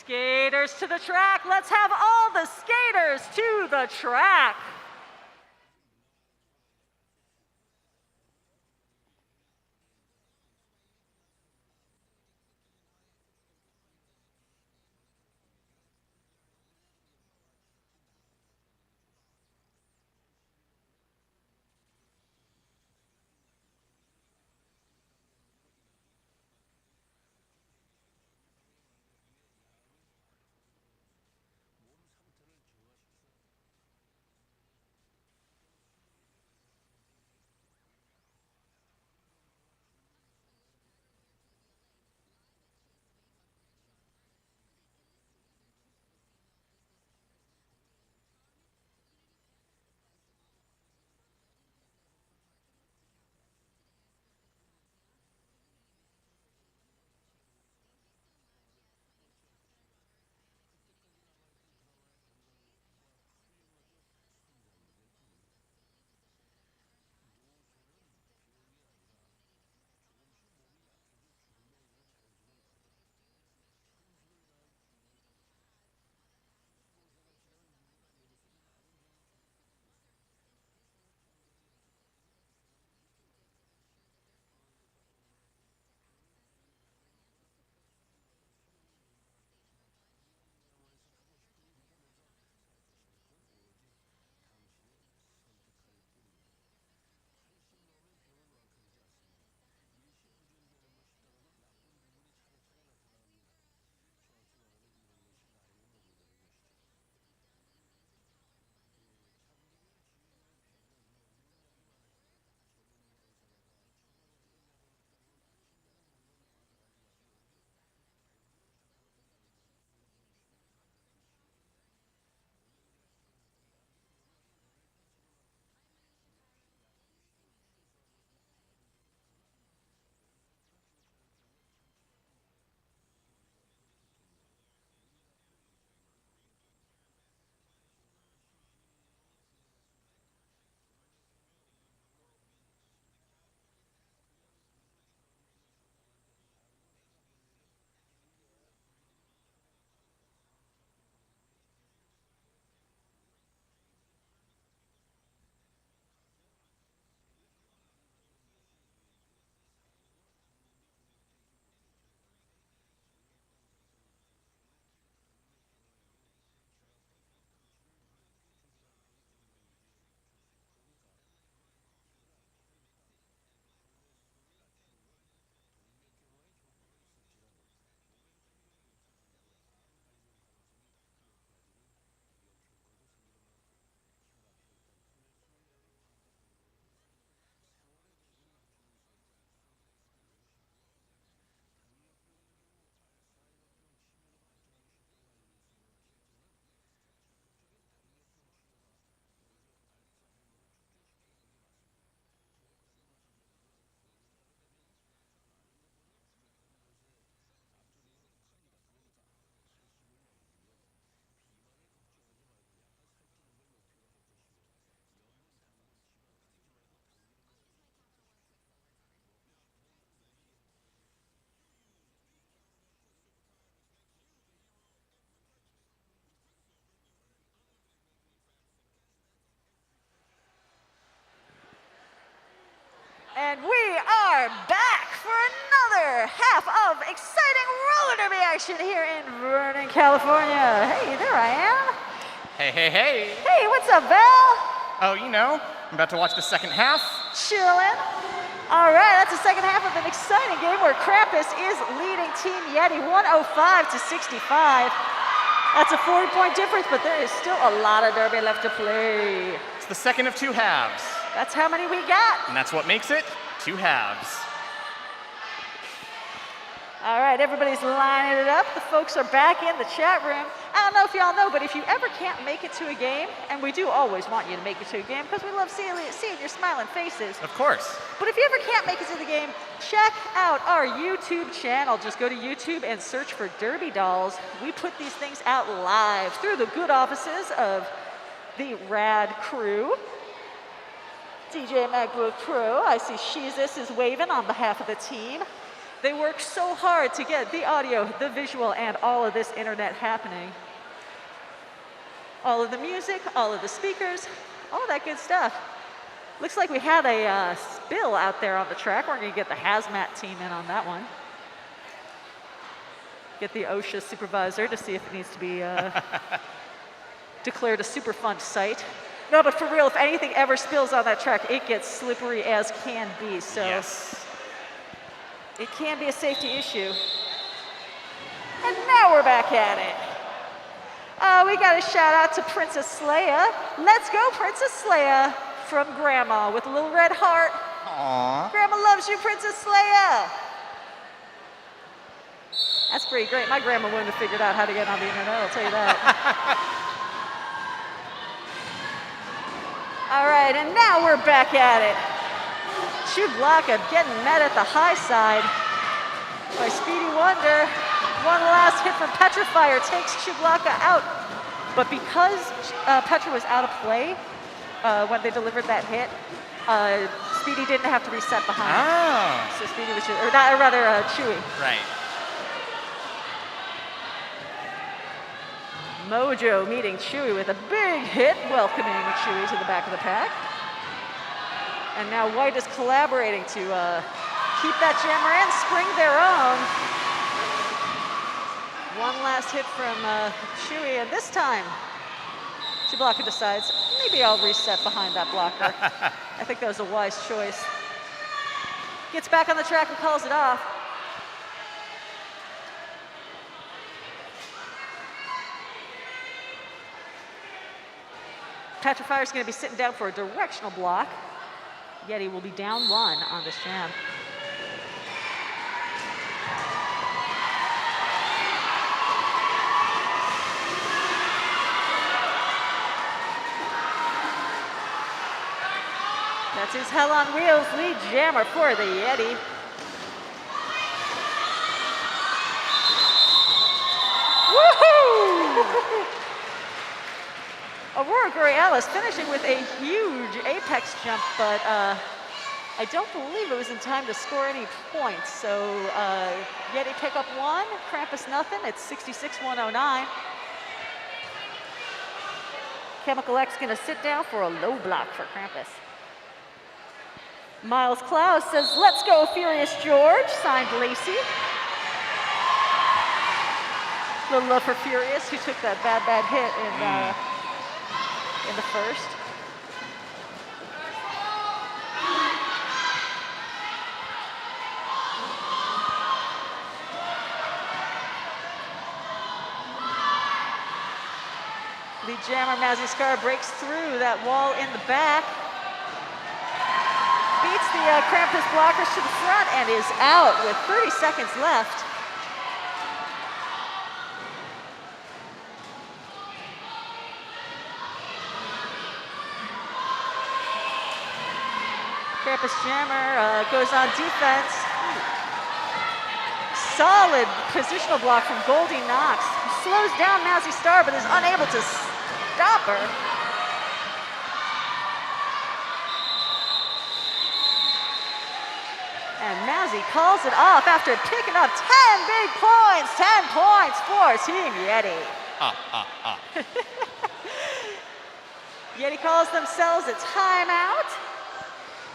Skaters to the track. Let's have all the skaters to the track. And we are back for another half of exciting roller derby action here in Vernon, California. Hey, there I am. Hey, hey, hey. Hey, what's up, Val? Oh, you know, I'm about to watch the second half. Chillin'. All right, that's the second half of an exciting game where Krampus is leading Team Yeti 105 to 65. That's a 40-point difference, but there is still a lot of derby left to play. It's the second of two halves. That's how many we got. And that's what makes it two halves. All right, everybody's lining it up. The folks are back in the chat room. I don't know if y'all know, but if you ever can't make it to a game, and we do always want you to make it to a game because we love seeing your smiling faces. Of course. But if you ever can't make it to the game, check out our YouTube channel. Just go to YouTube and search for Derby Dolls. We put these things out live through the good offices of the Rad crew. DJ MacBook Pro, I see Jesus is waving on behalf of the team. They work so hard to get the audio, the visual, and all of this internet happening. All of the music, all of the speakers, all that good stuff. Looks like we had a spill out there on the track. We're gonna get the hazmat team in on that one. Get the OSHA supervisor to see if it needs to be declared a Superfund site. No, but for real, if anything ever spills on that track, it gets slippery as can be, so. Yes. It can be a safety issue. And now we're back at it. We got a shout out to Princess Leia. Let's go, Princess Leia, from Grandma with a little red heart. Aww. Grandma loves you, Princess Leia. That's pretty great. My grandma wouldn't have figured out how to get on the internet, I'll tell you that. All right, and now we're back at it. Chuglaka getting met at the high side by Speedy Wonder. One last hit from Petrifier takes Chuglaka out. But because Petra was out of play when they delivered that hit, Speedy didn't have to reset behind. Oh. So Speedy was just, or rather Chewy. Right. Mojo meeting Chewy with a big hit, welcoming Chewy to the back of the pack. And now White is collaborating to keep that jammer in, spring their own. One last hit from Chewy, and this time, Chuglaka decides, maybe I'll reset behind that blocker. I think that was a wise choice. Gets back on the track and calls it off. Petrifier's gonna be sitting down for a directional block. Yeti will be down one on this jam. That's his Hell on Wheels lead jammer for the Yeti. Woohoo! Aurora Borealis finishing with a huge apex jump, but I don't believe it was in time to score any points. So Yeti pick up one, Krampus nothing. It's 66-109. Chemical X gonna sit down for a low block for Krampus. Miles Klaus says, let's go Furious George, signed Lacey. Little love for Furious, who took that bad hit in the first. The jammer Mazzy Scar breaks through that wall in the back. Beats the Krampus blockers to the front and is out with 30 seconds left. Krampus jammer goes on defense. Solid positional block from Goldie Knox. Slows down Mazzy Star, but is unable to stop her. And Mazzy calls it off after picking up 10 big points. 10 points for Team Yeti. Yeti calls themselves a timeout,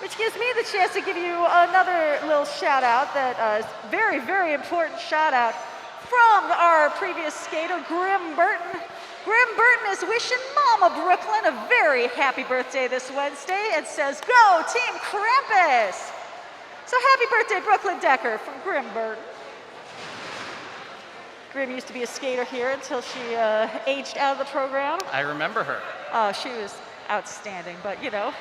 which gives me the chance to give you another little shout out, that very, very important shout out from our previous skater, Grim Burton. Grim Burton is wishing Mama Brooklyn a very happy birthday this Wednesday and says, go Team Krampus! So happy birthday, Brooklyn Decker from Grim Burton. Grim used to be a skater here until she aged out of the program. I remember her. Oh, she was outstanding, but you know,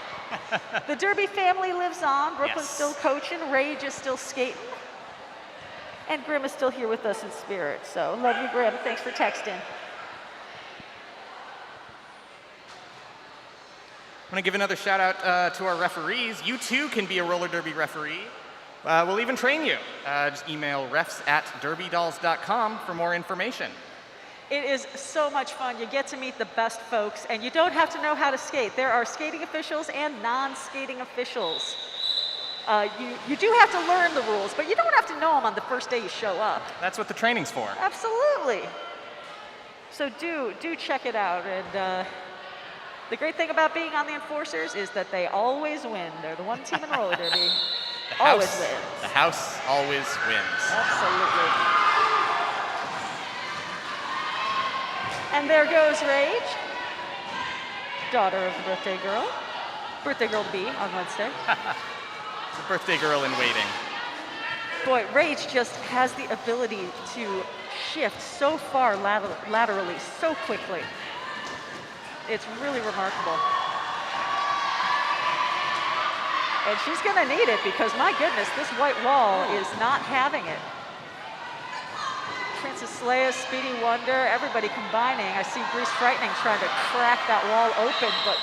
the Derby family lives on. Brooklyn's Yes. still coaching, Rage is still skating, and Grim is still here with us in spirit. So love you, Grim. Thanks for texting. I want to give another shout out to our referees. You too can be a roller derby referee. We'll even train you. Just email refs@derbydolls.com for more information. It is so much fun. You get to meet the best folks, and you don't have to know how to skate. There are skating officials and non-skating officials. You do have to learn the rules, but you don't have to know them on the first day you show up. That's what the training's for. Absolutely. So do check it out. And the great thing about being on the Enforcers is that they always win. They're the one team in roller derby. Always wins. The house always wins. Absolutely. And there goes Rage, daughter of the birthday girl. Birthday girl to be on Wednesday. The birthday girl in waiting. Boy, Rage just has the ability to shift so far laterally so quickly. It's really remarkable. And she's gonna need it because my goodness, this white wall is not having it. Princess Leia, Speedy Wonder, everybody combining. I see Grease Frightening trying to crack that wall open, but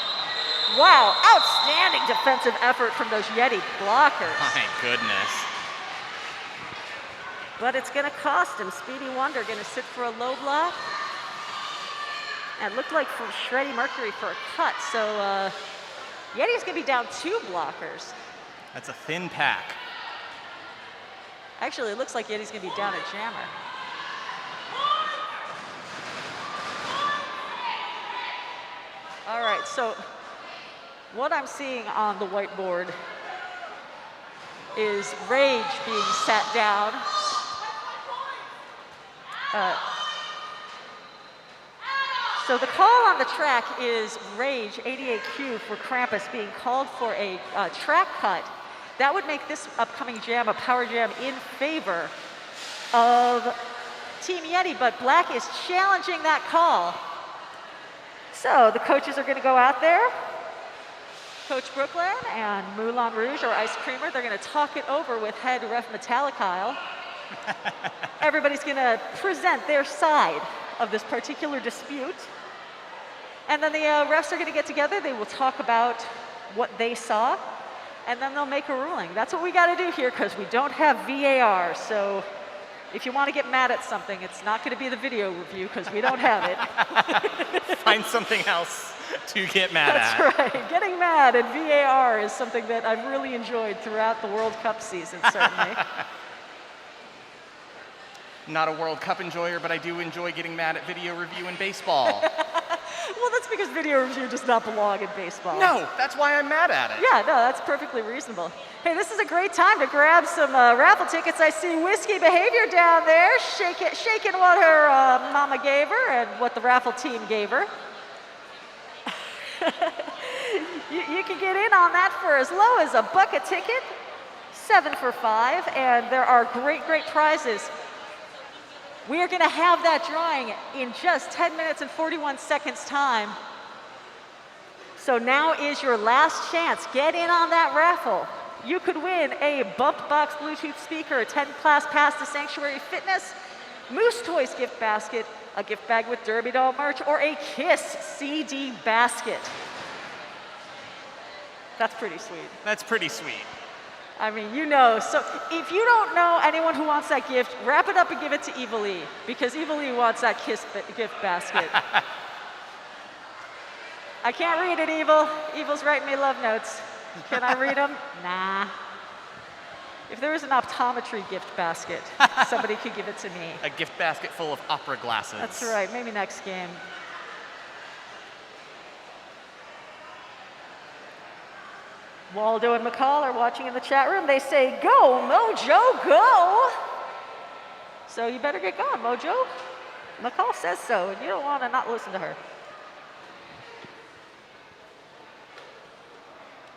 wow, outstanding defensive effort from those Yeti blockers. My goodness. But it's gonna cost him. Speedy Wonder gonna sit for a low block. And it looked like from Shreddy Mercury for a cut, so Yeti's gonna be down 2 blockers. That's a thin pack. Actually, it looks like Yeti's gonna be down a jammer. All right, so what I'm seeing on the whiteboard is Rage being sat down. So the call on the track is Rage 88Q for Krampus being called for a track cut. That would make this upcoming jam a power jam in favor of Team Yeti, but Black is challenging that call. So the coaches are gonna go out there. Coach Brooklyn and Moulin Rouge, or Ice Creamer, they're gonna talk it over with head ref Metallicile. Everybody's gonna present their side of this particular dispute. And then the refs are gonna get together, they will talk about what they saw, and then they'll make a ruling. That's what we gotta do here because we don't have VAR. So if you wanna get mad at something, it's not gonna be the video review because we don't have it. Find something else to get mad at. That's right. Getting mad at VAR is something that I've really enjoyed throughout the World Cup season, certainly. Not a World Cup enjoyer, but I do enjoy getting mad at video review in baseball. Well, that's because video review does not belong in baseball. No, that's why I'm mad at it. Yeah, no, that's perfectly reasonable. Hey, this is a great time to grab some raffle tickets. I see Whiskey Behavior down there, shaking what her mama gave her and what the raffle team gave her. You can get in on that for as low as $1 a ticket, 7 for $5, and there are great, great prizes. We are gonna have that drawing in just 10 minutes and 41 seconds time. So now is your last chance. Get in on that raffle. You could win a Bump Box Bluetooth speaker, a 10-class pass to Sanctuary Fitness, Moose Toys gift basket, a gift bag with Derby Doll merch, or a KISS CD basket. That's pretty sweet. That's pretty sweet. I mean, you know, so if you don't know anyone who wants that gift, wrap it up and give it to Evil E, because Evil E wants that KISS gift basket. I can't read it, Evil. Evil's writing me love notes. Can I read them? Nah. If there was an optometry gift basket, somebody could give it to me. A gift basket full of opera glasses. That's right, maybe next game. Waldo and McCall are watching in the chat room. They say, go, Mojo, go. So you better get going, Mojo. McCall says so, and you don't want to not listen to her.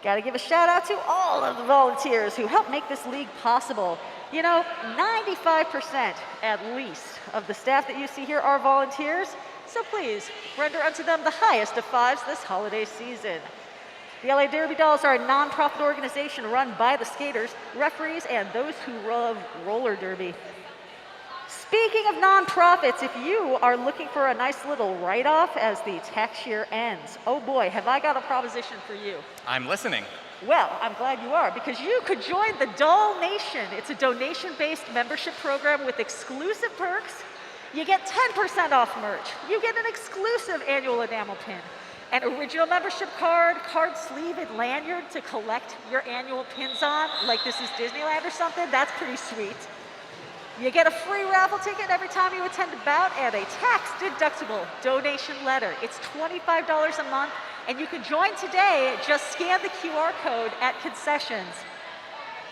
Got to give a shout out to all of the volunteers who help make this league possible. You know, 95% at least of the staff that you see here are volunteers, so please render unto them the highest of fives this holiday season. The LA Derby Dolls are a nonprofit organization run by the skaters, referees, and those who love roller derby. Speaking of nonprofits, if you are looking for a nice little write-off as the tax year ends, oh boy, have I got a proposition for you. I'm listening. Well, I'm glad you are, because you could join the Doll Nation. It's a donation-based membership program with exclusive perks. You get 10% off merch. You get an exclusive annual enamel pin, an original membership card, card sleeve, and lanyard to collect your annual pins on, like this is Disneyland or something. That's pretty sweet. You get a free raffle ticket every time you attend a bout and a tax-deductible donation letter. It's $25 a month, and you can join today. Just scan the QR code at concessions,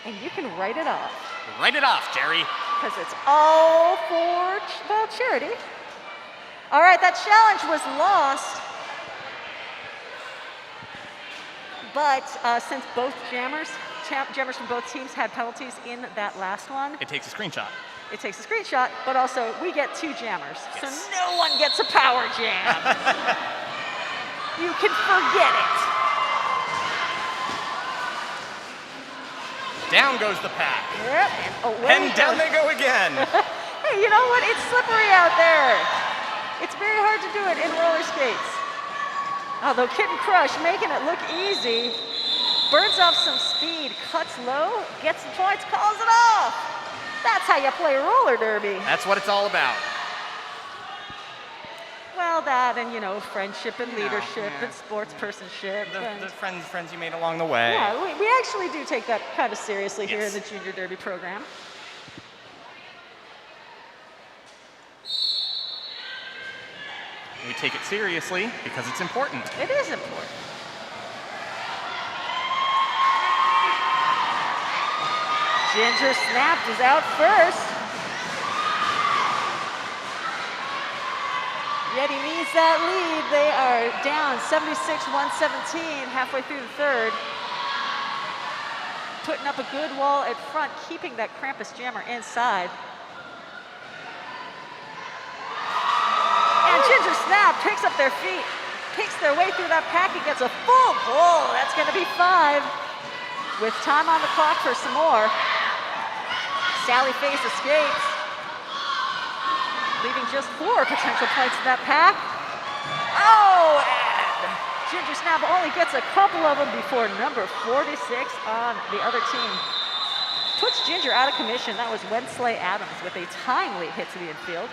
and you can write it off. Write it off, Jerry. Because it's all for, well, charity. All right, that challenge was lost. But since both jammers from both teams had penalties in that last one, It takes a screenshot. it takes a screenshot, but also we get 2 jammers. Yes. So no one gets a power jam. You can forget it. Down goes the pack. Yep, and away And down they go again. Hey, you know what? It's slippery out there. It's very hard to do it in roller skates. Although Kitten Crush, making it look easy, burns off some speed, cuts low, gets the points, calls it off. That's how you play roller derby. That's what it's all about. Well, that and, you know, friendship and leadership yeah. and sportspersonship. The friends you made along the way. Yeah, we actually do take that kind of seriously here in Yes. the Junior Derby program. We take it seriously because it's important. It is important. Ginger Snapped is out first. Yeti needs that lead. They are down 76-117 halfway through the third. Putting up a good wall at front, keeping that Krampus jammer inside. And Ginger Snap picks up their feet, picks their way through that pack and gets a full pull. That's going to be 5. With time on the clock for some more. Sally Face escapes, leaving just 4 potential points in that pack. Oh, and Ginger Snap only gets a couple of them before number 46 on the other team puts Ginger out of commission. That was Wensley Adams with a timely hit to the infield.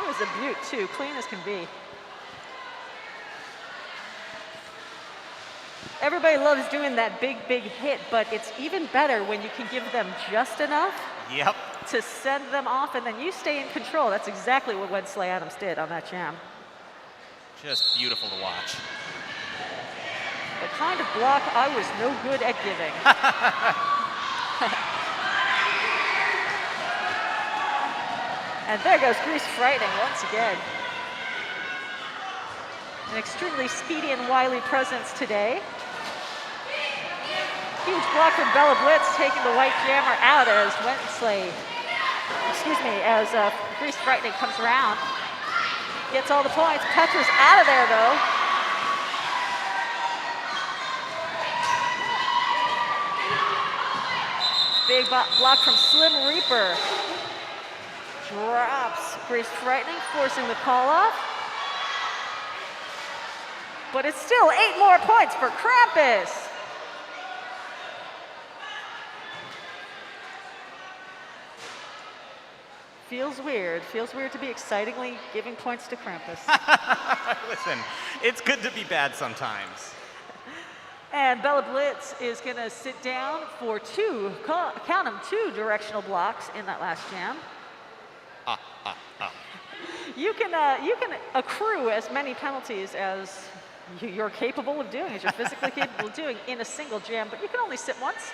It was a beaut too, clean as can be. Everybody loves doing that big hit, but it's even better when you can give them just enough Yep. to send them off, and then you stay in control. That's exactly what Wensley Adams did on that jam. Just beautiful to watch. The kind of block I was no good at giving. And there goes Grease Frightening once again. An extremely speedy and wily presence today. Huge block from Bella Blitz, taking the white jammer out as as Grease Frightening comes around. Gets all the points. Petra's out of there though. Big block from Slim Reaper. Drops Grease Frightening, forcing the call off. But it's still 8 more points for Krampus. Feels weird to be excitingly giving points to Krampus. Listen, it's good to be bad sometimes. And Bella Blitz is gonna sit down for 2, count them, 2 directional blocks in that last jam. You can accrue as many penalties as you're capable of doing, as you're physically capable of doing in a single jam, but you can only sit once,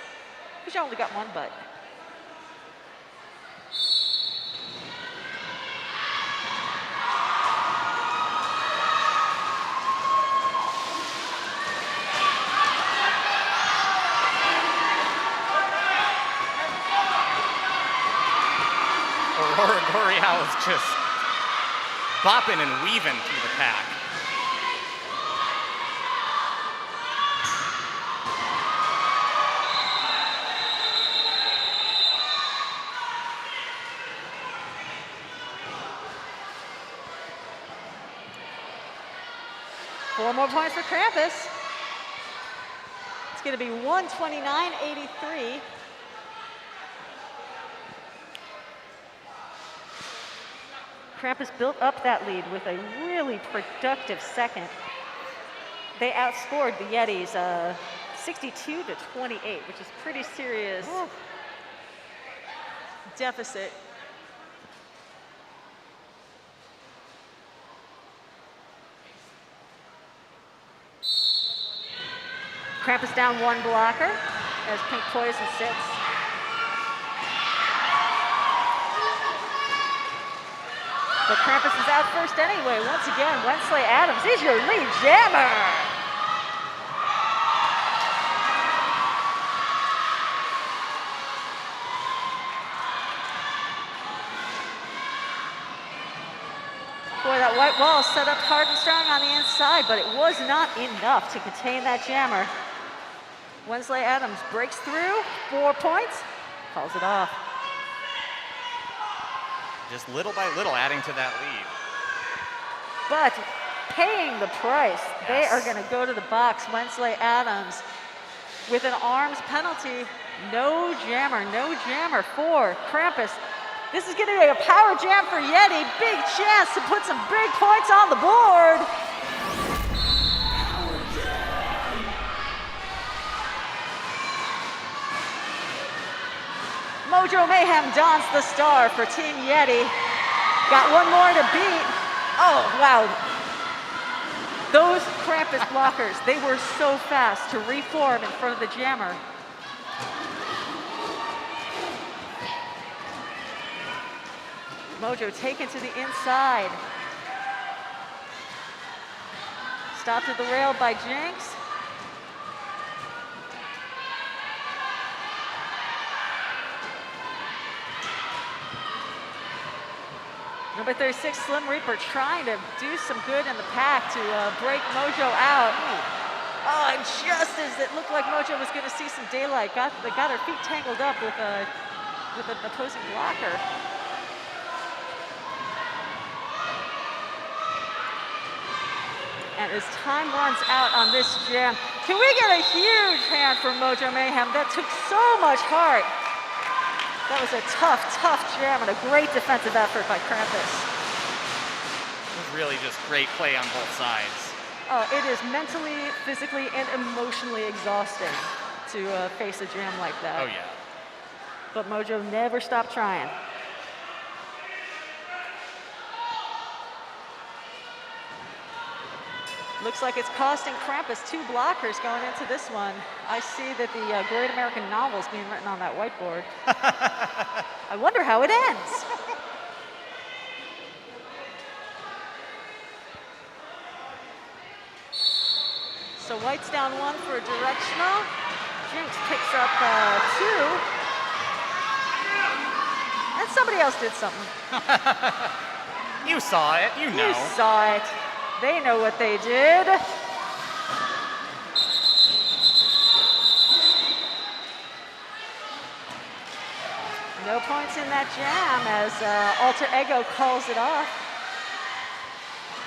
because you only got 1 butt. Raffle is just bopping and weaving through the pack. Four more points for Krampus. It's going to be 129-83. Krampus built up that lead with a really productive second. They outscored the Yetis 62-28, which is pretty serious deficit. Krampus down one blocker as Pink Poison sits. But Krampus is out first anyway. Once again, Wensley Adams is your lead jammer. Boy, that white wall set up hard and strong on the inside, but it was not enough to contain that jammer. Wensley Adams breaks through, 4 points, calls it off. Just little by little adding to that lead. But paying the price, they Yes. are going to go to the box. Wensley Adams with an arms penalty. No jammer for Krampus. This is going to be a power jam for Yeti. Big chance to put some big points on the board. Mojo Mayhem dons the star for Team Yeti. Got one more to beat. Oh, wow. Those Krampus blockers, they were so fast to reform in front of the jammer. Mojo taken to the inside. Stopped at the rail by Jinx. Number 36, Slim Reaper, trying to do some good in the pack to break Mojo out. Oh, and just as it looked like Mojo was going to see some daylight, got her feet tangled up with an opposing blocker. And as time runs out on this jam, can we get a huge hand for Mojo Mayhem? That took so much heart. That was a tough jam and a great defensive effort by Krampus. It was really just great play on both sides. Oh, it is mentally, physically, and emotionally exhausting to face a jam like that. Oh, yeah. But Mojo never stopped trying. Looks like it's costing Krampus 2 blockers going into this one. I see that the Great American Novel is being written on that whiteboard. I wonder how it ends. So White's down 1 for a directional. Jinx picks up 2. And somebody else did something. You saw it, you know. You saw it. They know what they did. No points in that jam as Alter Ego calls it off.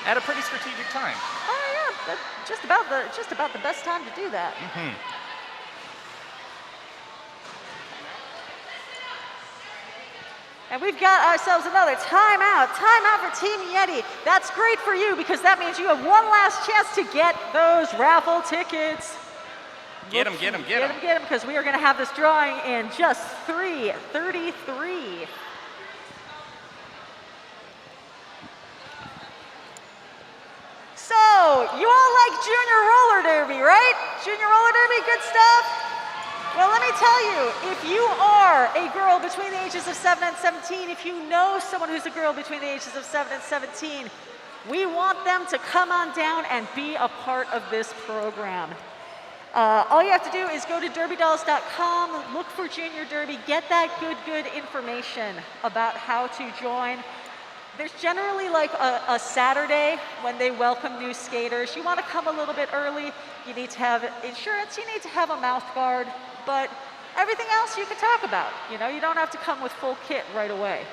At a pretty strategic time. Oh yeah, but just about the best time to do that. Mm-hmm. And we've got ourselves another timeout. Timeout for Team Yeti. That's great for you because that means you have one last chance to get those raffle tickets. Get them, Because we are going to have this drawing in just 3:33. So, you all like Junior Roller Derby, right? Junior Roller Derby, good stuff? Well, let me tell you, if you are a girl between the ages of 7 and 17, if you know someone who's a girl between the ages of 7 and 17, we want them to come on down and be a part of this program. All you have to do is go to derbydolls.com, look for Junior Derby, get that good information about how to join. There's generally like a Saturday when they welcome new skaters. You want to come a little bit early. You need to have insurance. You need to have a mouth guard. But everything else you can talk about. You know, you don't have to come with full kit right away.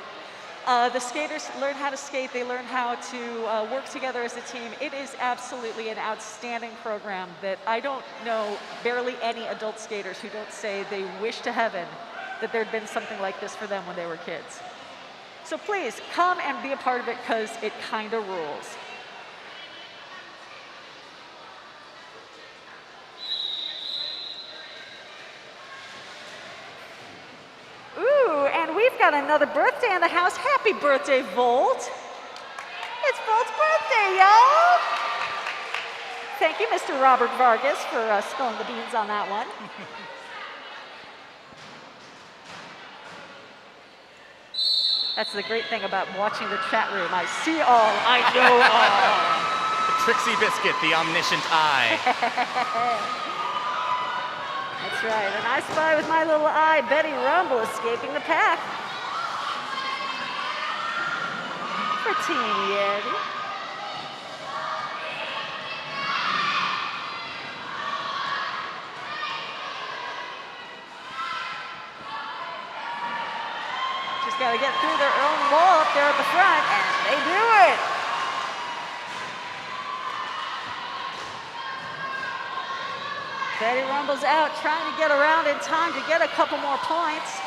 The skaters learn how to skate. They learn how to work together as a team. It is absolutely an outstanding program that I don't know barely any adult skaters who don't say they wish to heaven that there'd been something like this for them when they were kids. So please come and be a part of it because it kind of rules. Ooh, and we've got another birthday in the house. Happy birthday, Volt. It's Volt's birthday, y'all. Thank you, Mr. Robert Vargas, for spilling the beans on that one. That's the great thing about watching the chat room. I see all, I know all. The Trixie Biscuit, the omniscient eye. That's right, and I spy with my little eye Betty Rumble escaping the pack. For Team Yeti. Just got to get through their own wall up there at the front, and they do it. Betty Rumble's out, trying to get around in time to get a couple more points.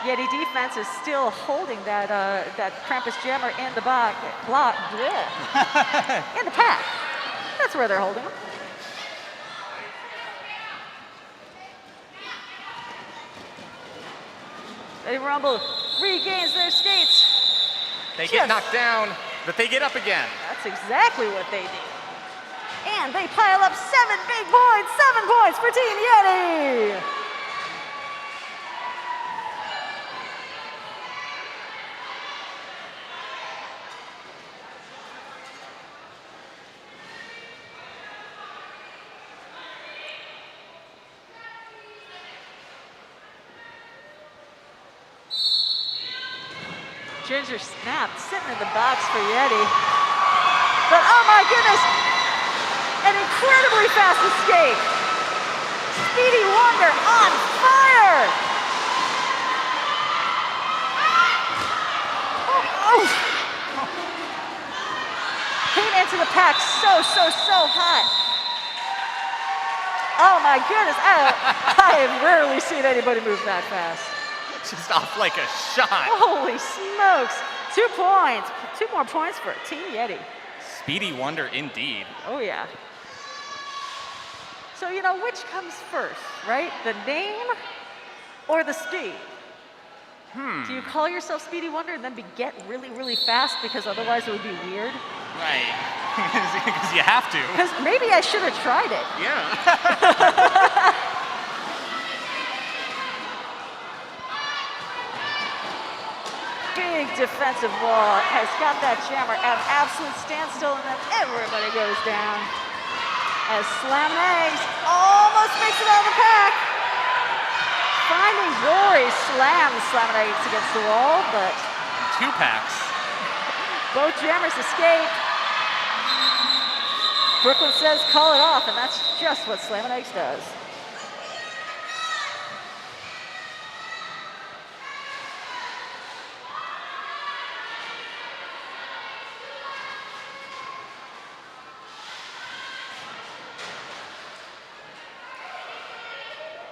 Yeti defense is still holding that Krampus jammer in the in the pack. That's where they're holding him. Betty Rumble regains their skates. They get knocked down, but they get up again. That's exactly what they do. And they pile up 7 big points, 7 points for Team Yeti. Ginger snapped, sitting in the box for Yeti. But oh my goodness, an incredibly fast escape. Speedy Wonder on fire. Oh. Came into the pack so hot. Oh my goodness, I have rarely seen anybody move that fast. Just off like a shot. Holy smokes. 2 points. 2 more points for Team Yeti. Speedy Wonder indeed. Oh, yeah. So, you know, which comes first, right? The name or the speed? Do you call yourself Speedy Wonder and then get really, really fast because otherwise it would be weird? Right. Because you have to. Because maybe I should have tried it. Yeah. Big defensive wall has got that jammer at an absolute standstill, and then everybody goes down. As Slam and Eggs almost makes it out of the pack. Finding Rory slams Slam and Eggs against the wall, but 2 packs. both jammers escape. Brooklyn says call it off, and that's just what Slam and Eggs does.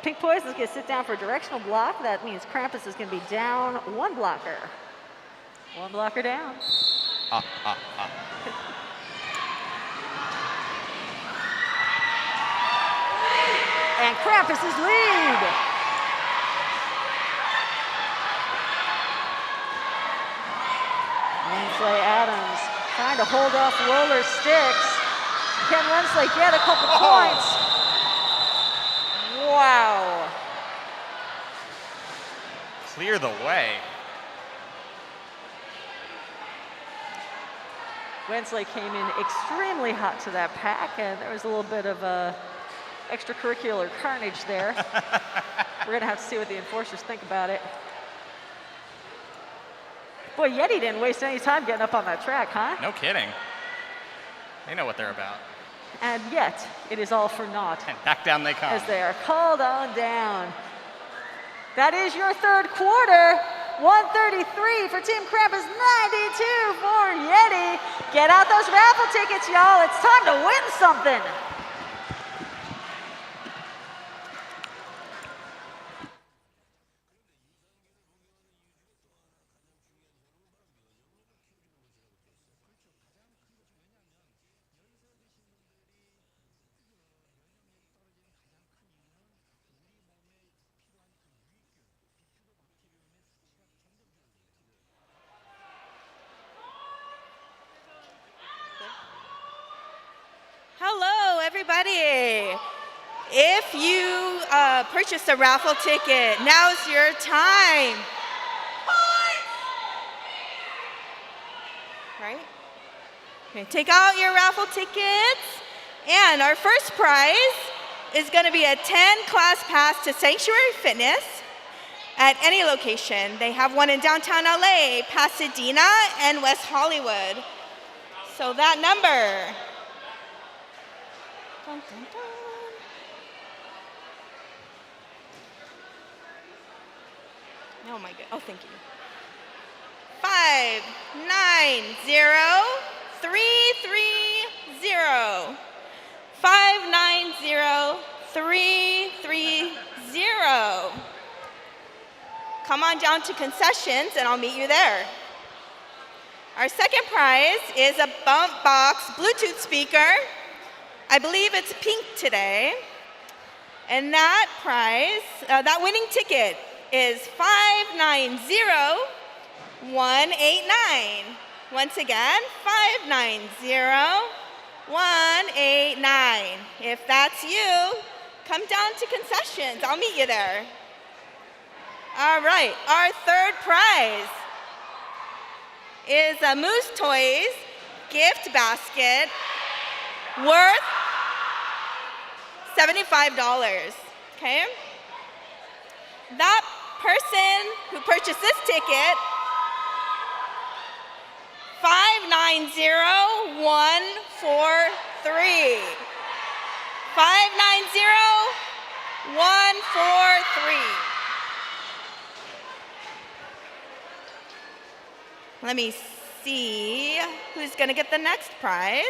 Pink Poison's going to sit down for a directional block. That means Krampus is going to be down 1 blocker. 1 blocker down. And Krampus is lead. Wensley Adams trying to hold off roller sticks. Can Wensley get a couple points? Wow. Clear the way. Wensley came in extremely hot to that pack, and there was a little bit of extracurricular carnage there. We're going to have to see what the enforcers think about it. Boy, Yeti didn't waste any time getting up on that track, huh? No kidding. They know what they're about. And yet, it is all for naught And back down they come. as they are called on down. That is your third quarter. 133 for Team Krampus, 92 for Yeti. Get out those raffle tickets, y'all. It's time to win something. Hello, everybody. If you purchased a raffle ticket, now's your time. Right? Okay, take out your raffle tickets. And our first prize is going to be a 10-class pass to Sanctuary Fitness at any location. They have one in downtown LA, Pasadena, and West Hollywood. So that number. Dun, dun, dun. Oh my god. Oh, thank you. 590330. 590330. Come on down to concessions and I'll meet you there. Our second prize is a bump box Bluetooth speaker. I believe it's pink today. And that prize, that winning ticket is 590189. Once again, 590189. If that's you, come down to concessions. I'll meet you there. All right, our third prize is a Moose Toys gift basket worth $75, okay? That person who purchased this ticket, 590143. 590143. Let me see who's gonna get the next prize.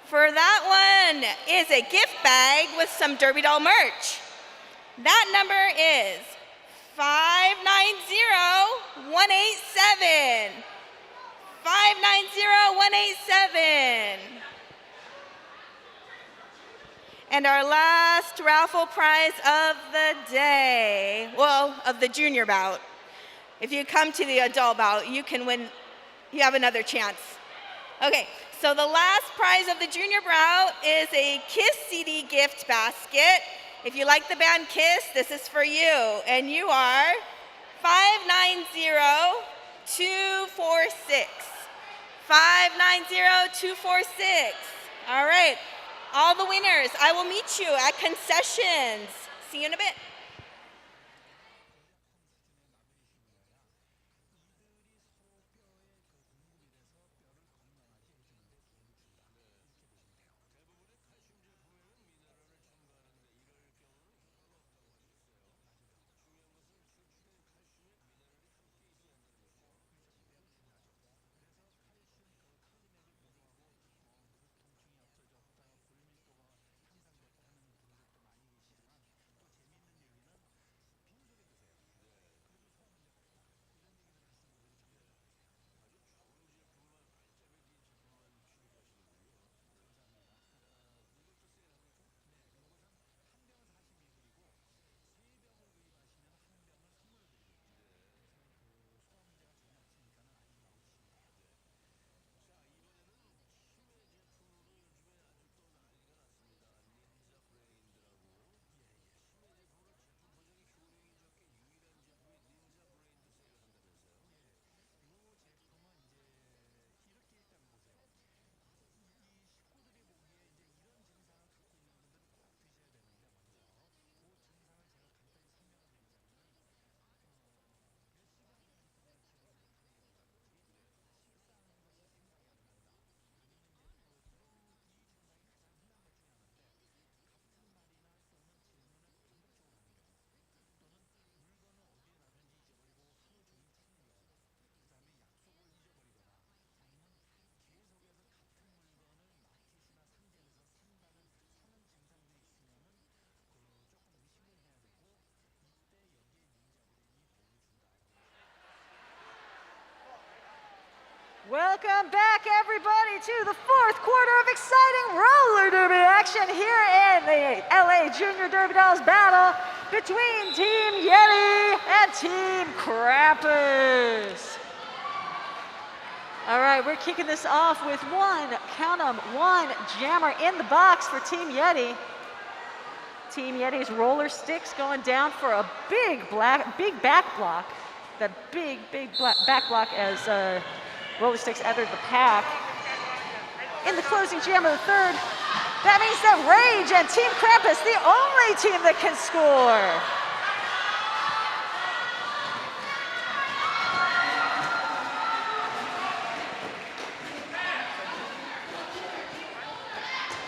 For that one is a gift bag with some Derby Doll merch. That number is 590187. 590187. And our last raffle prize of the day, well, of the junior bout. If you come to the adult bout, you can win, you have another chance. Okay, so the last prize of the junior bout is a KISS CD gift basket. If you like the band KISS, this is for you. And you are 590246. 590246. All right, all the winners, I will meet you at concessions. See you in a bit. Welcome back, everybody, to the fourth quarter of exciting roller derby action here in the LA Junior Derby Dolls battle between Team Yeti and Team Krampus. All right, we're kicking this off with count 'em, one jammer in the box for Team Yeti. Team Yeti's roller sticks going down for a big back block. That big back block as roller sticks entered the pack. In the closing jam of the third, that means that Rage and Team Krampus, the only team that can score.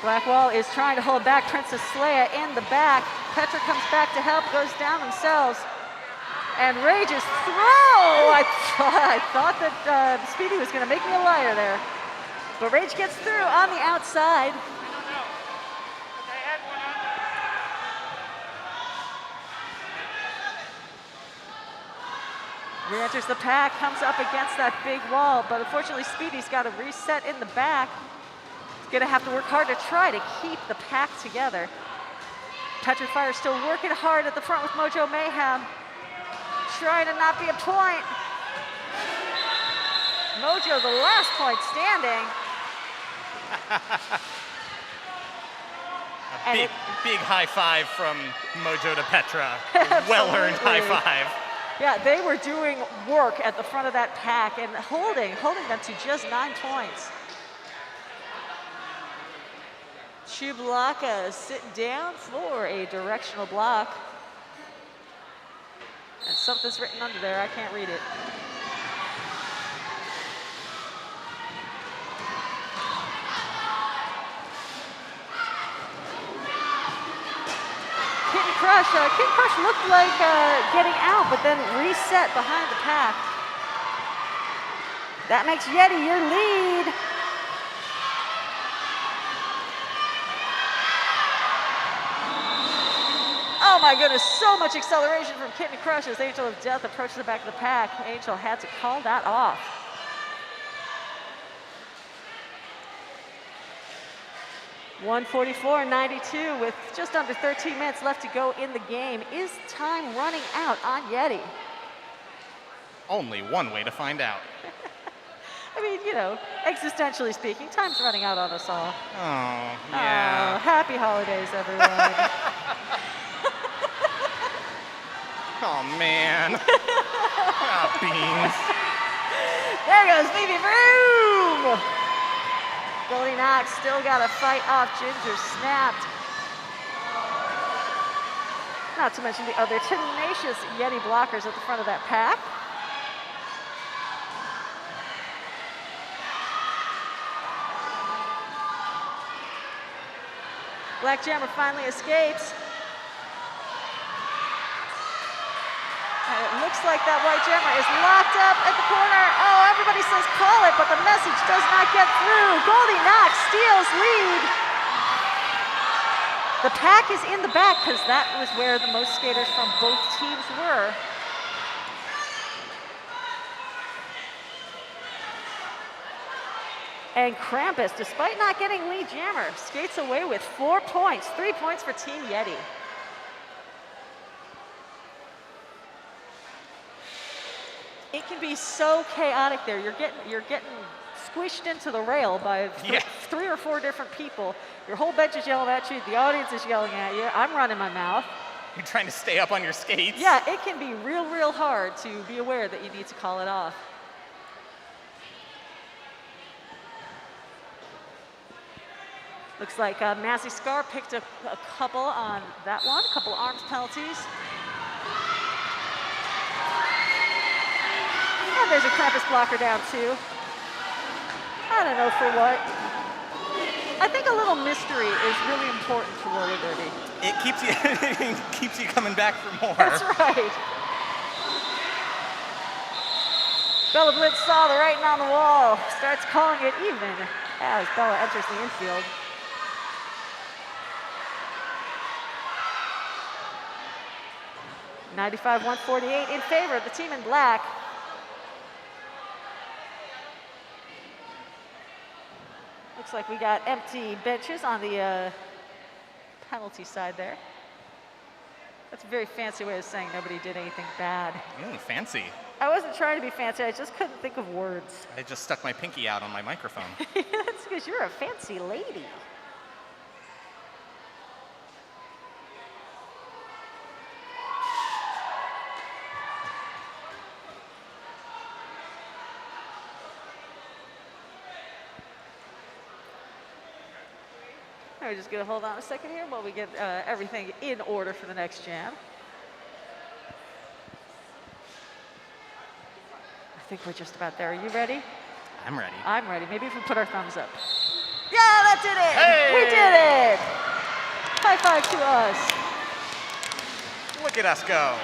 Blackwall is trying to hold back Princess Leia in the back. Petra comes back to help, goes down themselves. And Rage's throw! I thought that Speedy was gonna make me a liar there. But Rage gets through on the outside. Re-enters the pack, comes up against that big wall, but unfortunately Speedy's got to reset in the back. He's gonna have to work hard to try to keep the pack together. Petrifier still working hard at the front with Mojo Mayhem. Trying to not be a point. Mojo, the last point standing. Big high five from Mojo to Petra. Well-earned high five. Yeah, they were doing work at the front of that pack and holding them to just 9 points. Chublaka sitting down for a directional block. And something's written under there, I can't read it. Kitten Crush looked like getting out, but then reset behind the pack. That makes Yeti your lead. Oh my goodness, so much acceleration from Kitten Crush as Angel of Death approached the back of the pack. Angel had to call that off. $144.92 with just under 13 minutes left to go in the game. Is time running out on Yeti? Only one way to find out. I mean, you know, existentially speaking, time's running out on us all. Oh, yeah. Oh, happy holidays, everyone. Oh, man. Oh, beans. There goes Phoebe Vroom. Goldie Knox still got to fight off Ginger Snapped. Not to mention the other tenacious Yeti blockers at the front of that pack. Black Jammer finally escapes. And it looks like that White Jammer is locked up at the corner. Oh, everybody says call it, but the message does not get through. Goldie Knox steals lead. The pack is in the back because that was where the most skaters from both teams were. And Krampus, despite not getting lead jammer, skates away with 4 points, 3 points for Team Yeti. It can be so chaotic there. You're getting squished into the rail by three or four different people. Your whole bench is yelling at you. The audience is yelling at you. I'm running my mouth. You're trying to stay up on your skates. Yeah, it can be real hard to be aware that you need to call it off. Looks like Massey Scar picked a couple on that one, a couple arms penalties. And there's a Krampus blocker down too. I don't know for what. I think a little mystery is really important for roller derby. It keeps you coming back for more. That's right. Bella Blitz saw the writing on the wall, starts calling it even as Bella enters the infield. $95-148 in favor of the team in black. Looks like we got empty benches on the penalty side there. That's a very fancy way of saying nobody did anything bad. Fancy. I wasn't trying to be fancy, I just couldn't think of words. I just stuck my pinky out on my microphone. That's because you're a fancy lady. We're just gonna hold on a second here while we get everything in order for the next jam. I think we're just about there. Are you ready? I'm ready. I'm ready. Maybe if we put our thumbs up. Yeah, that did it! Hey! We did it! High five to us. Look at us go.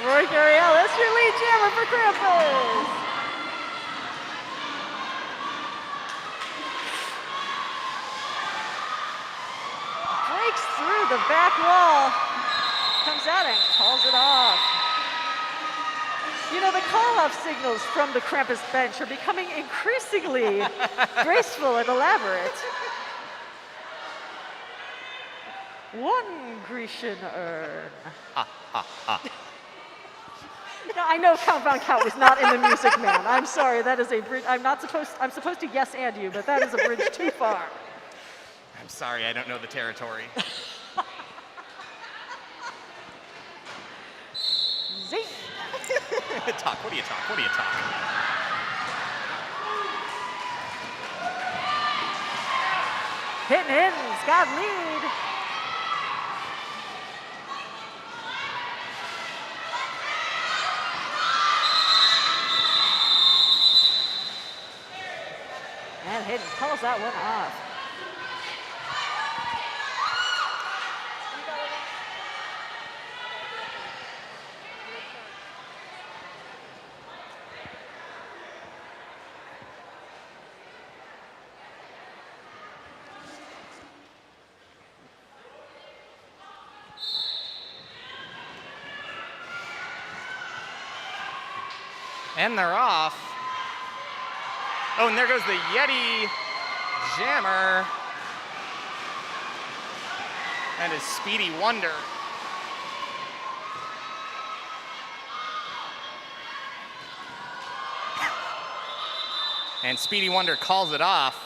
Roy Guriel, that's your lead jammer for Krampus. Breaks through the back wall, comes out and calls it off. You know, the call-off signals from the Krampus bench are becoming increasingly graceful and elaborate. One Grecian urn. No, I know Countdown Count was not in the Music Man. I'm sorry, that is a bridge. I'm supposed to yes and you, but that is a bridge too far. I'm sorry, I don't know the territory. Zing. Talk, what do you talk? What do you talk? Hitting in, Scott lead. And Hayden calls that one off. And they're off. Oh, and there goes the Yeti jammer. And his Speedy Wonder. And Speedy Wonder calls it off.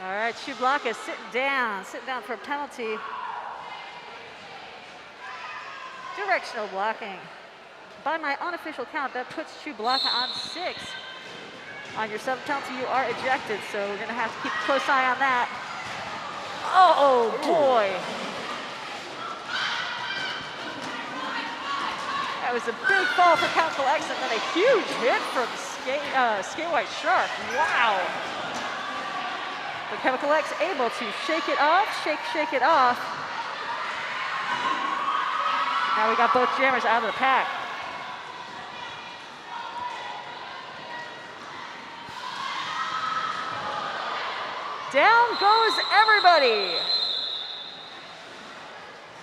All right, Chublaka sitting down for a penalty. Directional blocking. By my unofficial count, that puts Chublaka on 6. On your 7th penalty, you are ejected, so we're gonna have to keep a close eye on that. Oh boy. That was a big fall for Chemical X and then a huge hit from Skate White Shark. Wow. But Chemical X able to shake it off, shake it off. Now we got both jammers out of the pack. Down goes everybody.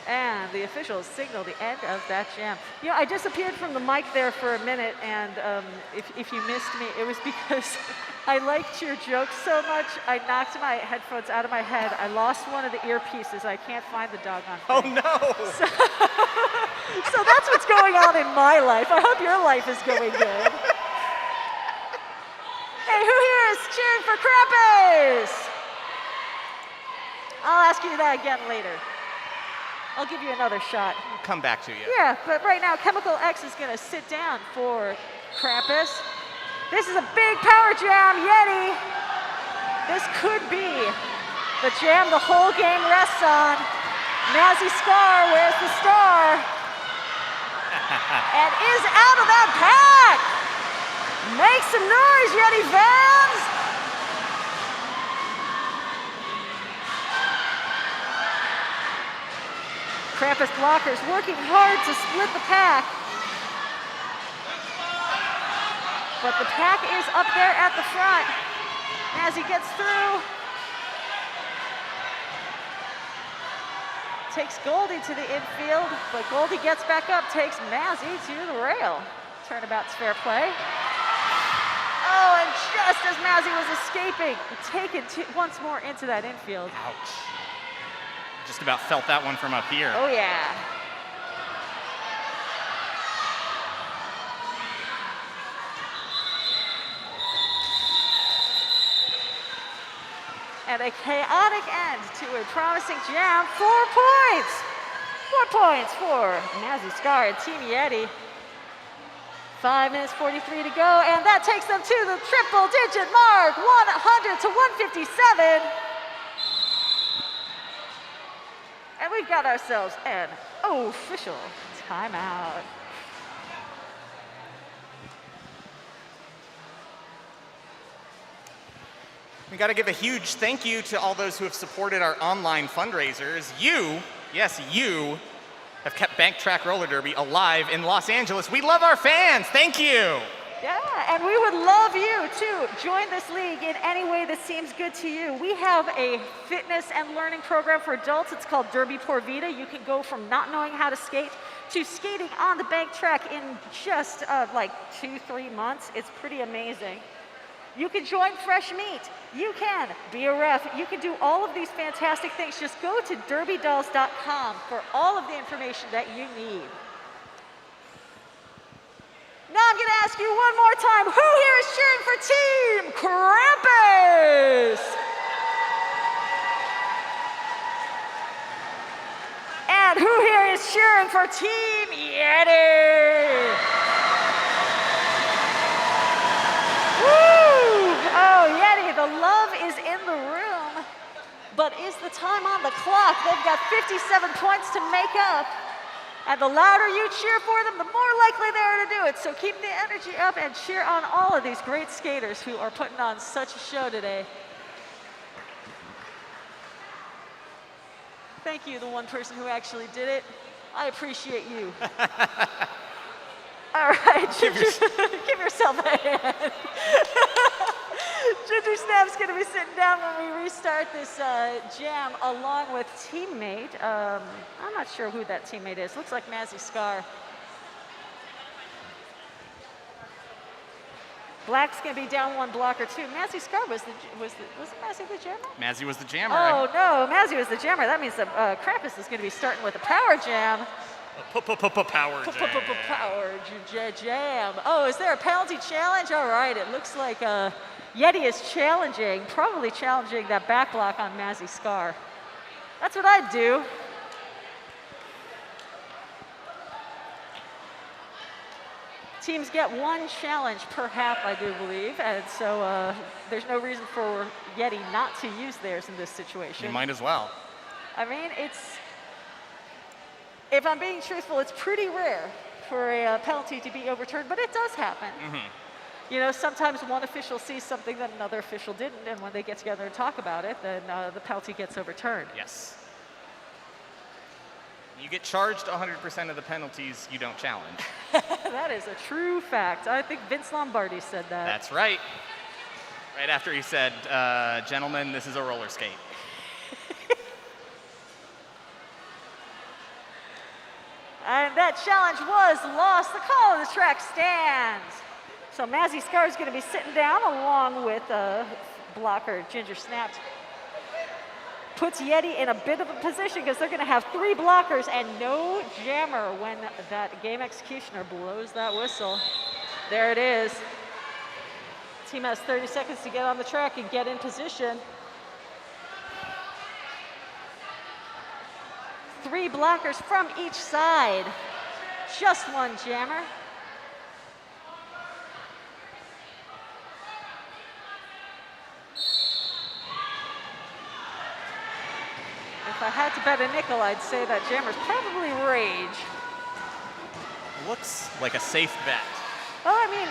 And the officials signal the end of that jam. You know, I disappeared from the mic there for a minute, and if you missed me, it was because I liked your joke so much, I knocked my headphones out of my head. I lost one of the earpieces. I can't find the doggone thing. Oh no! So that's what's going on in my life. I hope your life is going good. Hey, who here is cheering for Krampus? I'll ask you that again later. I'll give you another shot. I'll come back to you. Yeah, but right now, Chemical X is going to sit down for Krampus. This is a big power jam, Yeti. This could be the jam the whole game rests on. Mazzy Scar wears the star and is out of that pack. Make some noise, Yeti fans. Krampus blockers working hard to split the pack. But the pack is up there at the front. Mazzy gets through. Takes Goldie to the infield, but Goldie gets back up, takes Mazzy to the rail. Turnabout's fair play. Oh, and just as Mazzy was escaping, taken once more into that infield. Ouch. Just about felt that one from up here. Oh, yeah. And a chaotic end to a promising jam. 4 points. 4 points for Mazzy Scar and Team Yeti. 5 minutes 43 to go, and that takes them to the triple-digit mark, 100 to 157. And we've got ourselves an official timeout. We got to give a huge thank you to all those who have supported our online fundraisers. You, yes, you, have kept Bank Track Roller Derby alive in Los Angeles. We love our fans. Thank you. Yeah, and we would love you to join this league in any way that seems good to you. We have a fitness and learning program for adults. It's called Derby Por Vida. You can go from not knowing how to skate to skating on the bank track in just like 2-3 months. It's pretty amazing. You can join Fresh Meat. You can be a ref. You can do all of these fantastic things. Just go to derbydolls.com for all of the information that you need. Now I'm going to ask you one more time, who here is cheering for Team Krampus? And who here is cheering for Team Yeti? Woo! Oh, Yeti, the love is in the room, but is the time on the clock? They've got 57 points to make up. And the louder you cheer for them, the more likely they are to do it. So keep the energy up and cheer on all of these great skaters who are putting on such a show today. Thank you, the one person who actually did it. I appreciate you. All right, Ginger, give yourself a hand. Ginger Snap's going to be sitting down when we restart this jam along with teammate. I'm not sure who that teammate is. Looks like Mazzy Scar. Black's going to be down one blocker too. Mazzy Scar was it Mazzy the jammer? Mazzy was the jammer. Oh no, Mazzy was the jammer. That means the Krampus is going to be starting with a power jam. Power jam. Oh, is there a penalty challenge? All right, it looks like Yeti is probably challenging that back block on Mazzy Scar. That's what I'd do. Teams get one challenge per half, I do believe, and so there's no reason for Yeti not to use theirs in this situation. You might as well. I mean, if I'm being truthful, it's pretty rare for a penalty to be overturned, but it does happen. Mm-hmm. You know, sometimes one official sees something that another official didn't, and when they get together and talk about it, then the penalty gets overturned. Yes. You get charged 100% of the penalties you don't challenge. That is a true fact. I think Vince Lombardi said that. That's right. Right after he said, gentlemen, this is a roller skate. And that challenge was lost. The call of the track stands. So Mazzy Scar is going to be sitting down along with blocker Ginger Snapped. Puts Yeti in a bit of a position because they're going to have 3 blockers and no jammer when that game executioner blows that whistle. There it is. Team has 30 seconds to get on the track and get in position. 3 blockers from each side. Just one jammer. If I had to bet a nickel, I'd say that jammer's probably Rage. Looks like a safe bet. Well, I mean,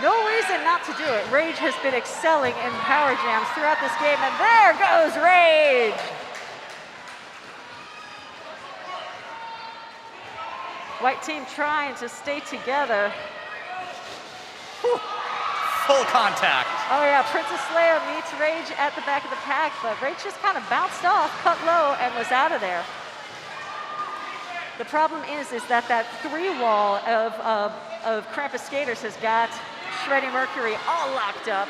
no reason not to do it. Rage has been excelling in power jams throughout this game, and there goes Rage! White team trying to stay together. Whew. full contact. Oh yeah, Princess Leia meets Rage at the back of the pack, but Rage just kind of bounced off, cut low, and was out of there. The problem is that that three wall of Krampus skaters has got Shreddy Mercury all locked up.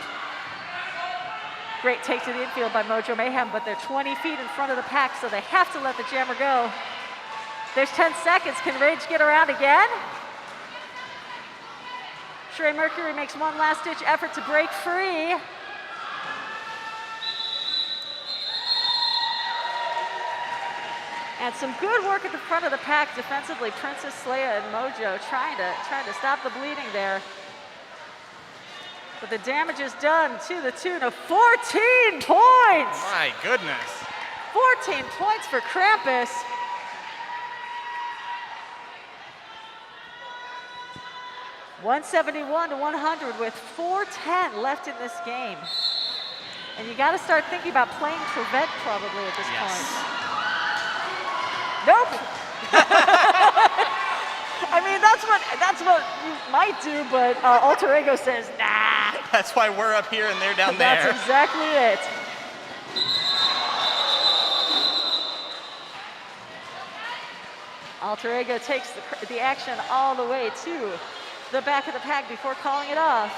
Great take to the infield by Mojo Mayhem, but they're 20 feet in front of the pack, so they have to let the jammer go. There's 10 seconds. Can Rage get around again? Shreddy Mercury makes one last-ditch effort to break free. And some good work at the front of the pack defensively. Princess Leia and Mojo trying to stop the bleeding there. But the damage is done to the tune of 14 points. My goodness. 14 points for Krampus. $171 to 100 with 4:10 left in this game. And you got to start thinking about playing prevent probably at this point. Nope. I mean, that's what you might do, but Alter Ego says, nah. That's why we're up here and they're down there. That's exactly it. Alter Ego takes the action all the way to the back of the pack before calling it off.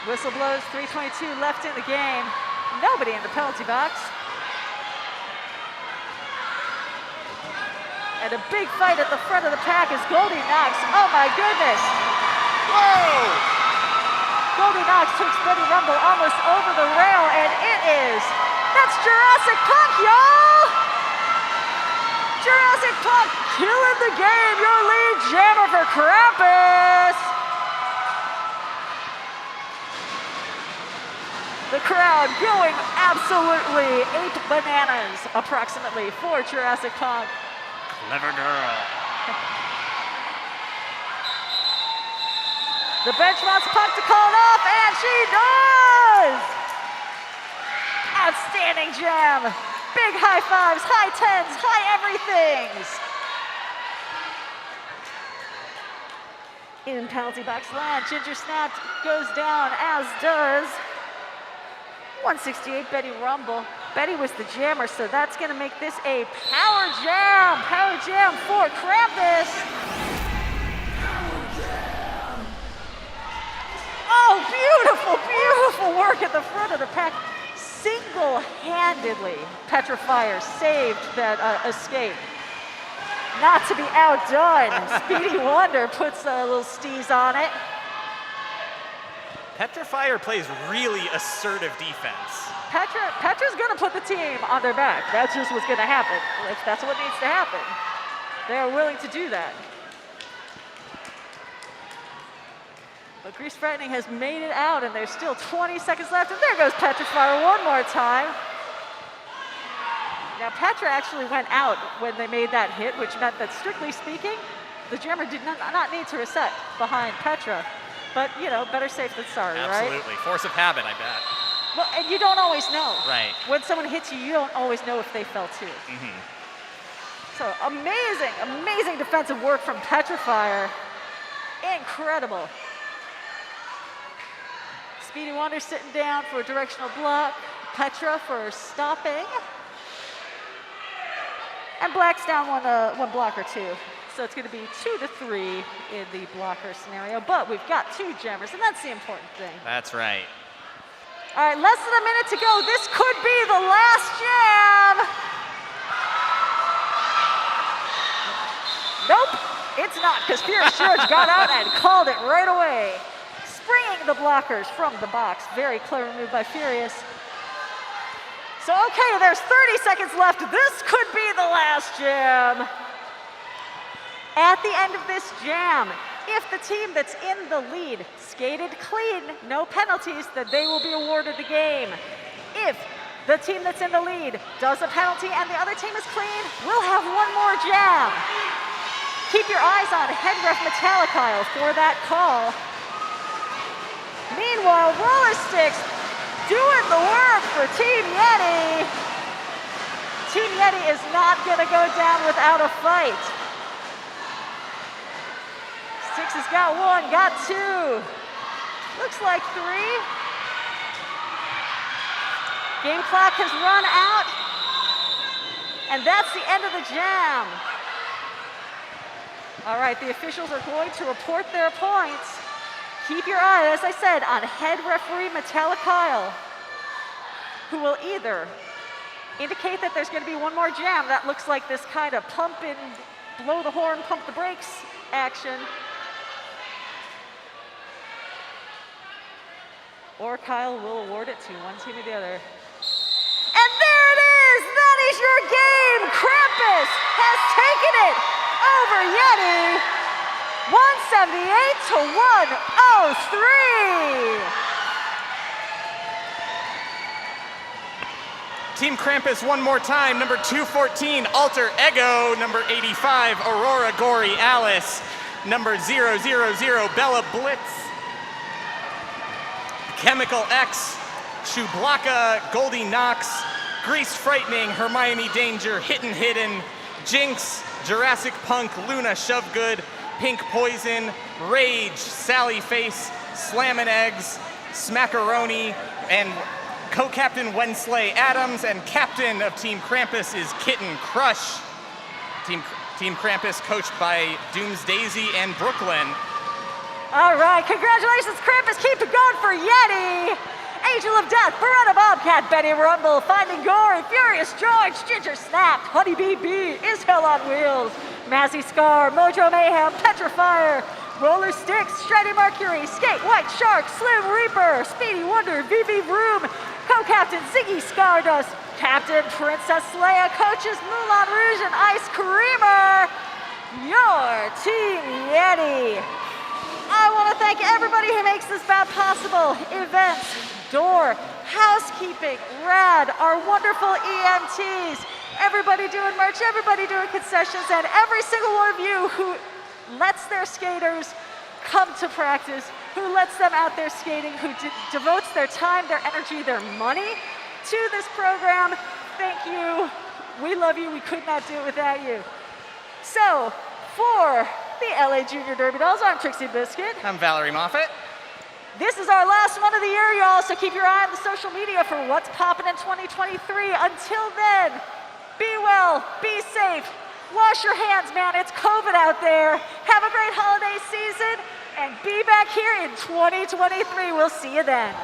Whistle blows, 3:22 left in the game. Nobody in the penalty box. And a big fight at the front of the pack as Goldie Knox. Oh my goodness. Whoa! Goldie Knox takes Betty Rumble almost over the rail, and that's Jurassic Punk, y'all! Jurassic Punk killing the game, your lead jammer for Krampus. The crowd going absolutely ape bananas, approximately, for Jurassic Punk. Clever girl. The bench wants Punk to call it off, and she does! Outstanding jam. Big high fives, high tens, high everythings. In penalty box land, Ginger Snap goes down, as does 168 Betty Rumble. Betty was the jammer, so that's gonna make this a power jam for Krampus. Oh, beautiful, beautiful work at the front of the pack. Single-handedly, Petrifier saved that escape. Not to be outdone, Speedy Wonder puts a little steez on it. Petrifier plays really assertive defense. Petra's gonna put the team on their back. That's just what's gonna happen. If that's what needs to happen. They are willing to do that. But Grease Frightening has made it out, and there's still 20 seconds left, and there goes Petrifier one more time. Now, Petra actually went out when they made that hit, which meant that, strictly speaking, the jammer did not need to reset behind Petra. But, you know, better safe than sorry, right? Absolutely. Force of habit, I bet. Well, and you don't always know. Right. When someone hits you, you don't always know if they fell too. Mm-hmm. So amazing, amazing defensive work from Petrifier. Incredible. Speedy Wonder sitting down for a directional block. Petra for stopping. And Black's down one blocker too. So it's going to be 2-3 in the blocker scenario. But we've got two jammers, and that's the important thing. That's right. All right, less than a minute to go. This could be the last jam. Nope, it's not, because Furious George got out and called it right away. Springing the blockers from the box. Very clever move by Furious. So, okay, there's 30 seconds left. This could be the last jam. At the end of this jam, if the team that's in the lead skated clean, no penalties, then they will be awarded the game. If the team that's in the lead does a penalty and the other team is clean, we'll have one more jam. Keep your eyes on Head Ref Metallicile for that call. Meanwhile, roller sticks doing the work for Team Yeti. Team Yeti is not gonna go down without a fight. Sticks has got one, got two. Looks like three. Game clock has run out. And that's the end of the jam. All right, the officials are going to report their points. Keep your eye, as I said, on head referee Kyle, who will either indicate that there's going to be one more jam. That looks like this kind of pump and blow the horn, pump the brakes action. Or Kyle will award it to one team or the other. And there it is! That is your game! Krampus has taken it over Yeti! 178 to 103! Team Krampus one more time. Number 214, Alter Ego. Number 85, Aurora Gory Alice. Number 000, Bella Blitz. Chemical X, Chewblaka, Goldie Knox, Grease Frightening, Hermione Danger, Hidden, Jinx, Jurassic Punk, Luna Shovegood, Pink Poison, Rage, Sally Face, Slammin' Eggs, Smackaroni, and co-captain Wensley Adams, and captain of Team Krampus is Kitten Crush. Team Krampus coached by Dooms Daisy and Brooklyn. All right, congratulations, Krampus. Keep it going for Yeti. Angel of Death, Beretta Bobcat, Betty Rumble, Finding Gory, Furious George, Ginger Snap, Honeybee Bee, Is Hell on Wheels, Massey Scar, Mojo Mayhem, Petrifier, Roller Sticks, Shreddy Mercury, Skate White Shark, Slim Reaper, Speedy Wonder, VV Vroom, Co-Captain Ziggy Stardust, Captain Princess Leia, Coaches Moulin Rouge and Ice Creamer, your Team Yeti. I want to thank everybody who makes this bout possible. Events, door, housekeeping, rad, our wonderful EMTs, everybody doing merch, everybody doing concessions, and every single one of you who lets their skaters come to practice, who lets them out there skating, who devotes their time, their energy, their money to this program. Thank you. We love you. We could not do it without you. So, for the LA Junior Derby Dolls, I'm Trixie Biscuit. I'm Valerie Moffett. This is our last one of the year, y'all, so keep your eye on the social media for what's popping in 2023. Until then, be well, be safe, wash your hands, man. It's COVID out there. Have a great holiday season, and be back here in 2023. We'll see you then.